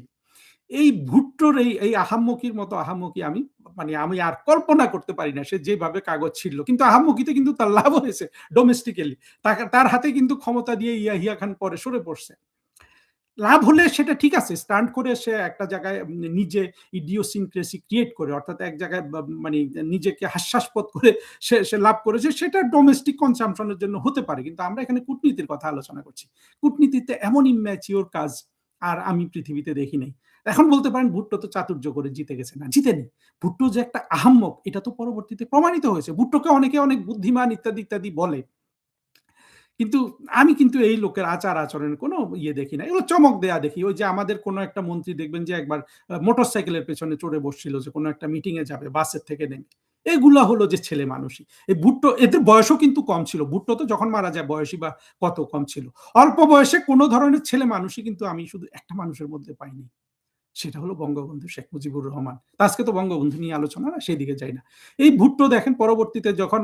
এই ভুট্টোর এই আহাম্মকির মতো আহাম্মকি আমি আর কল্পনা করতে পারি না। সে যেভাবে কাগজ ছিল, কিন্তু আহাম্মকিতে কিন্তু তার লাভ হয়েছে ডোমেস্টিক্যালি। তার হাতে কিন্তু ক্ষমতা দিয়ে ইয়াহিয়া খান পরে সরে পড়ছে। লাভ হলে সেটা ঠিক আছে, স্টান্ট করে সে একটা জায়গায় নিজে ইডিওসিনক্রেসি ক্রিয়েট করে, অর্থাৎ এক জায়গায় মানে নিজেকে হাস্যাস্পদ করে সে লাভ করেছে, সেটা ডোমেস্টিক কনসামশনের জন্য হতে পারে। কিন্তু আমরা এখানে কূটনীতির কথা আলোচনা করছি। কূটনীতিতে এমন ইম্যাচিওর কাজ আর আমি পৃথিবীতে দেখি নাই। এখন বলতে পারেন ভুট্টো তো চাতুর্য করে জিতে গেছে, না, জিতেনি। ভুট্টো যে একটা আহাম্মক, এটা তো পরবর্তীতে প্রমাণিত হয়েছে। ভুট্টোকে অনেকে অনেক বুদ্ধিমান ইত্যাদি ইত্যাদি বলে, কিন্তু আমি কিন্তু এই লোকের আচার আচরণের কোনো ইয়ে দেখি না, এগুলো চমক দেয়া দেখি। ওই যে আমাদের কোনো একটা মন্ত্রী দেখবেন যে একবার মোটরসাইকেলের পেছনে চড়ে বসছিল, যে কোনো একটা মিটিং এ যাবে, বাসের থেকে নেমে। এগুলা হলো যে ছেলে মানুষই। এই ভুট্টো, এদের বয়সও কিন্তু কম ছিল। ভুট্টো তো যখন মারা যায় বয়সই বা কত কম ছিল। অল্প বয়সে কোনো ধরনের ছেলে মানুষই কিন্তু আমি শুধু একটা মানুষের মধ্যে পাইনি, সেটা হলো বঙ্গবন্ধু শেখ মুজিবুর রহমান। আজকে তো বঙ্গবন্ধু নিয়ে আলোচনা, না, সেই দিকে যাই না। এই ভুট্টো দেখেন, পরবর্তীতে যখন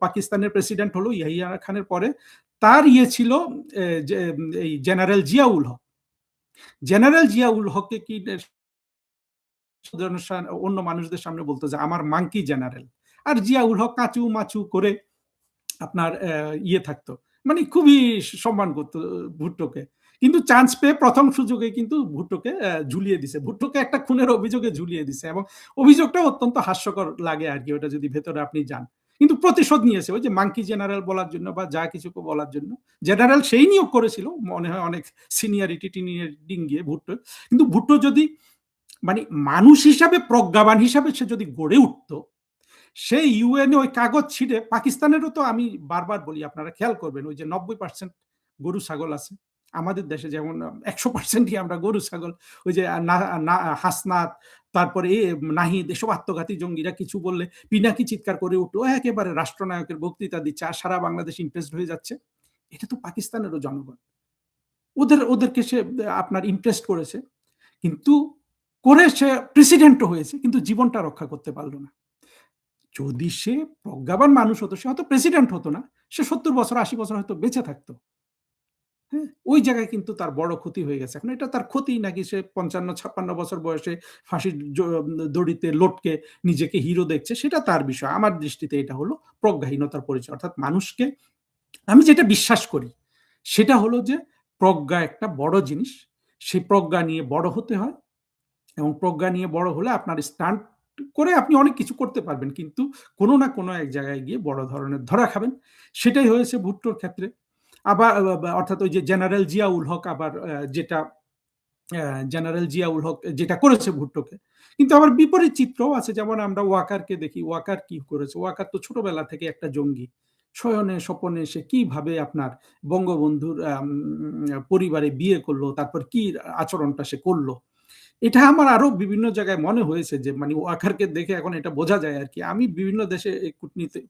পাকিস্তানের প্রেসিডেন্ট হলো ইয়াহিয়া খানের পরে, তার ইয়ে ছিল এই জেনারেল জিয়াউল হক। জেনারেল জিয়াউল হককে কি অন্য মানুষদের সামনে বলতো যে আমার মাঙ্কি জেনারেল, আর জিয়াউল হক কাঁচু মাচু করে আপনার ইয়ে থাকতো, মানে খুবই সম্মান করতো ভুট্টোকে। কিন্তু চান্স পেয়ে প্রথম সুযোগে কিন্তু ভুট্টোকে ঝুলিয়ে দিছে, ভুট্টোকে একটা খুনের অভিযোগে ঝুলিয়ে দিছে, এবং অভিযোগটা অত্যন্ত হাস্যকর লাগে আর কি, ওটা যদি ভেতরে আপনি যান। কিন্তু প্রতিশোধ নিয়েছে ওই যে মাঙ্কি জেনারেল বলার জন্য বা যা কিছু বলার জন্য। জেনারেল সেই নিয়োগ করেছিল মনে হয় অনেক সিনিয়রিটি টিনিয়ারিং গিয়ে ভুট্টো, কিন্তু ভুট্টো যদি মানে মানুষ হিসাবে প্রজ্ঞাবান হিসাবে সে যদি গড়ে উঠতো, সেই ইউএনএ ওই কাগজ ছিঁড়ে, পাকিস্তানেরও তো আমি বারবার বলি আপনারা খেয়াল করবেন, ওই যে 90% গরু ছাগল আছে, আমাদের দেশে যেমন 100%ই আমরা গরু ছাগল, ওই যে হাসনাত, তারপরে নাহিদ, এসব আত্মঘাতী জঙ্গিরা কিছু বললে পিনাকি চিৎকার করে উঠলো, একেবারে রাষ্ট্রনায়কের বক্তৃতা দিচ্ছে আর সারা বাংলাদেশ ইমপ্রেসড হয়ে যাচ্ছে। এটা তো পাকিস্তানেরও জনগণ, ওদেরকে সে আপনার ইমপ্রেসড করেছে, কিন্তু করে সে প্রেসিডেন্টও হয়েছে, কিন্তু জীবনটা রক্ষা করতে পারলো না। যদি সে প্রজ্ঞাবান মানুষ হতো সে হয়তো প্রেসিডেন্ট হতো না, সে 70 বছর 80 বছর হয়তো বেঁচে থাকতো। হ্যাঁ, ওই জায়গায় কিন্তু তার বড় ক্ষতি হয়ে গেছে। এখন এটা তার ক্ষতি নাকি সে 55-56 বছর বয়সে ফাঁসির দড়িতে লটকে নিজেকে হিরো দেখছে, সেটা তার বিষয়। আমার দৃষ্টিতে এটা হলো প্রজ্ঞাহীনতার পরিচয়। অর্থাৎ মানুষকে, আমি যেটা বিশ্বাস করি সেটা হলো যে প্রজ্ঞা একটা বড় জিনিস, সেই প্রজ্ঞা নিয়ে বড় হতে হয়, এবং প্রজ্ঞা নিয়ে বড় হলে আপনার স্টান্ট করে আপনি অনেক কিছু করতে পারবেন, কিন্তু কোনো না কোনো এক জায়গায় গিয়ে বড় ধরনের ধরা খাবেন। সেটাই হয়েছে ভুট্টোর ক্ষেত্রে। আবার অর্থাৎ ওই যে জেনারেল জিয়াউল হক, আবার যেটা জেনারেল জিয়াউল হক যেটা করেছে ভুট্টোকে, কিন্তু আবার বিপরীত চিত্রও আছে। যেমন আমরা ওয়াকারকে দেখি, ওয়াকার কি করেছে, ওয়াকার তো ছোটবেলা থেকে একটা জঙ্গি, শয়নে স্বপনে সে কিভাবে আপনার বঙ্গবন্ধুর পরিবারে বিয়ে করলো, তারপর কি আচরণটা সে করলো, এটা আমার আরো বিভিন্ন জায়গায় মনে হয়েছে যে মানে ওয়াকারকে দেখে এখন এটা বোঝা যায় আর কি। আমি বিভিন্ন দেশে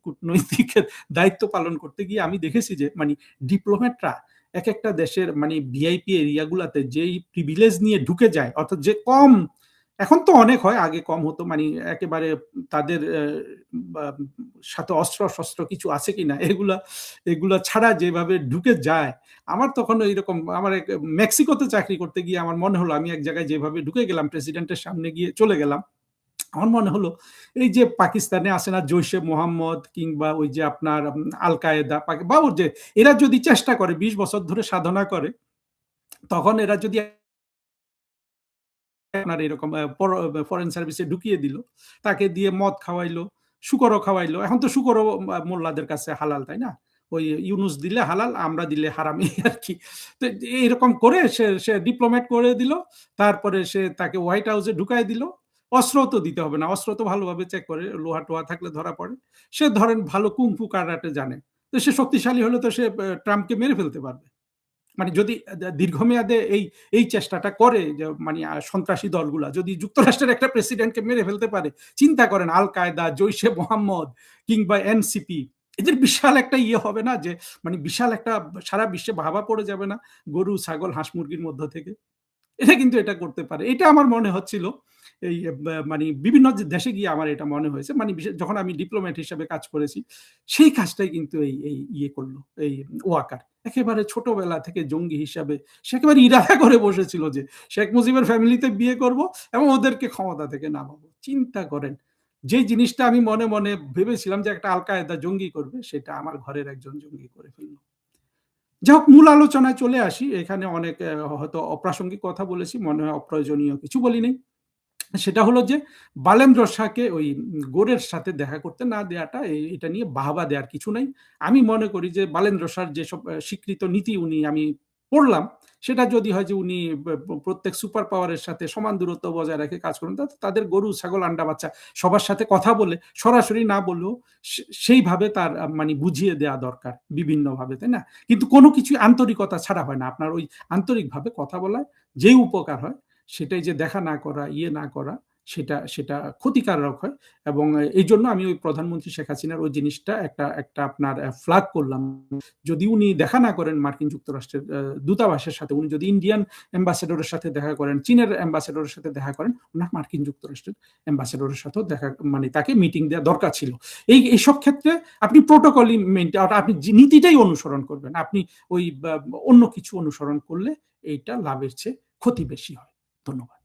কূটনৈতিক দায়িত্ব পালন করতে গিয়ে আমি দেখেছি যে মানে ডিপ্লোম্যাটরা এক একটা দেশের মানে ভিআইপি এরিয়াগুলাতে যেই প্রিভিলেজ নিয়ে ঢুকে যায়, অর্থাৎ যে কম, এখন তো অনেক হয়, আগে কম হতো, মানে একেবারে তাদের সাথে অস্ত্র শস্ত্র কিছু আছে কিনা এগুলা ছাড়া যেভাবে ঢুকে যায়, আমার তখন এইরকম, আমার মেক্সিকোতে চাকরি করতে গিয়ে আমার মনে হলো, আমি এক জায়গায় যেভাবে ঢুকে গেলাম, প্রেসিডেন্টের সামনে গিয়ে চলে গেলাম, আমার মনে হলো এই যে পাকিস্তানে আসে না জৈশে মোহাম্মদ কিংবা ওই যে আপনার আল কায়েদা বা ওর যে, এরা যদি চেষ্টা করে 20 বছর ধরে সাধনা করে, তখন এরা যদি আপনার এরকম ফরেন সার্ভিসে ঢুকিয়ে দিল, তাকে দিয়ে মদ খাওয়াইলো, শুকরও খাওয়াইলো, এখন তো শুকরও মোল্লাদের কাছে হালাল, তাই না? ওই ইউনুস দিলে হালাল, আমরা দিলে হারাম, এই আর কি। তো এইরকম করে সে ডিপ্লোম্যাট করে দিল, তারপরে সে তাকে হোয়াইট হাউসে ঢুকাই দিল। অস্ত্র তো দিতে হবে না, অস্ত্র তো ভালোভাবে চেক করে, লোহা টোহা থাকলে ধরা পড়ে। সে ধরেন ভালো কুংফু কারাটে জানে, তো সে শক্তিশালী হলে তো সে ট্রাম্পকে মেরে ফেলতে পারবে। মানে যদি দীর্ঘমেয়াদে এই চেষ্টাটা করে যে মানে সন্ত্রাসী দলগুলা যদি যুক্তরাষ্ট্রের একটা প্রেসিডেন্টকে মেরে ফেলতে পারে, চিন্তা করেন আল কায়দা, জৈশে মোহাম্মদ কিংবা এনসিপি, এদের বিশাল একটা ইয়ে হবে না, যে মানে বিশাল একটা সারা বিশ্বে ভাবা পড়ে যাবে না গরু ছাগল হাঁস মুরগির মধ্য থেকে? এটা কিন্তু এটা করতে পারে, এটা আমার মনে হচ্ছিল এই মানে বিভিন্ন দেশে গিয়ে আমার এটা মনে হয়েছে, মানে যখন আমি ডিপ্লোম্যাট হিসেবে কাজ করেছি, সেই কাজটাই কিন্তু এই ইয়ে করলো এই ওয়াকার। একেবারে ছোটবেলা থেকে জঙ্গি হিসাবে সে একেবারে ইরাদা করে বসেছিল যে শেখ মুজিবের ফ্যামিলিতে বিয়ে করব এবং ওদেরকে ক্ষমতা থেকে নামাবো। চিন্তা করেন, যে জিনিসটা আমি মনে মনে ভেবেছিলাম যে একটা আল কায়েদা জঙ্গি করবে, সেটা আমার ঘরের একজন জঙ্গি করে ফেললো। যাই হোক, মূল আলোচনায় চলে আসি। এখানে অনেক হয়তো অপ্রাসঙ্গিক কথা বলেছি, মনে হয় অপ্রয়োজনীয় কিছু বলি নাই। সেটা হলো যে বালেন্দ্র শাহকে ওই গোরের সাথে দেখা করতে না দেওয়াটা, এটা নিয়ে বাহবা দেওয়ার কিছু নাই। আমি মনে করি যে বালেন্দ্র শাহর যেসব স্বীকৃত নীতি উনি আমি পড়লাম, সেটা যদি হয় যে উনি প্রত্যেক সুপার পাওয়ারের সাথে সমান দূরত্ব বজায় রেখে কাজ করেন, তাদের গরু ছাগল আন্ডা বাচ্চা সবার সাথে কথা বলে, সরাসরি না বললেও সেইভাবে তার মানে বুঝিয়ে দেওয়া দরকার বিভিন্নভাবে, তাই না? কিন্তু কোনো কিছু আন্তরিকতা ছাড়া হয় না। আপনার ওই আন্তরিকভাবে কথা বলায় যেই উপকার হয়, সেটাই যে দেখা না করা, ইয়ে না করা, সেটা ক্ষতিকারক হয়। এবং এই জন্য আমি ওই প্রধানমন্ত্রী শেখ হাসিনার ওই জিনিসটা একটা আপনার ফ্ল্যাগ করলাম। যদি উনি দেখা না করেন মার্কিন যুক্তরাষ্ট্রের দূতাবাসের সাথে, উনি যদি ইন্ডিয়ান অ্যাম্বাসেডরের সাথে দেখা করেন, চীনের অ্যাম্বাসেডরের সাথে দেখা করেন, ওনার মার্কিন যুক্তরাষ্ট্রের অ্যাম্বাসেডরের সাথেও দেখা, মানে তাকে মিটিং দেওয়া দরকার ছিল। এইসব ক্ষেত্রে আপনি প্রোটোকলই আপনি নীতিটাই অনুসরণ করবেন। আপনি ওই অন্য কিছু অনুসরণ করলে এইটা লাভের চেয়ে ক্ষতি বেশি হয়। ধন্যবাদ।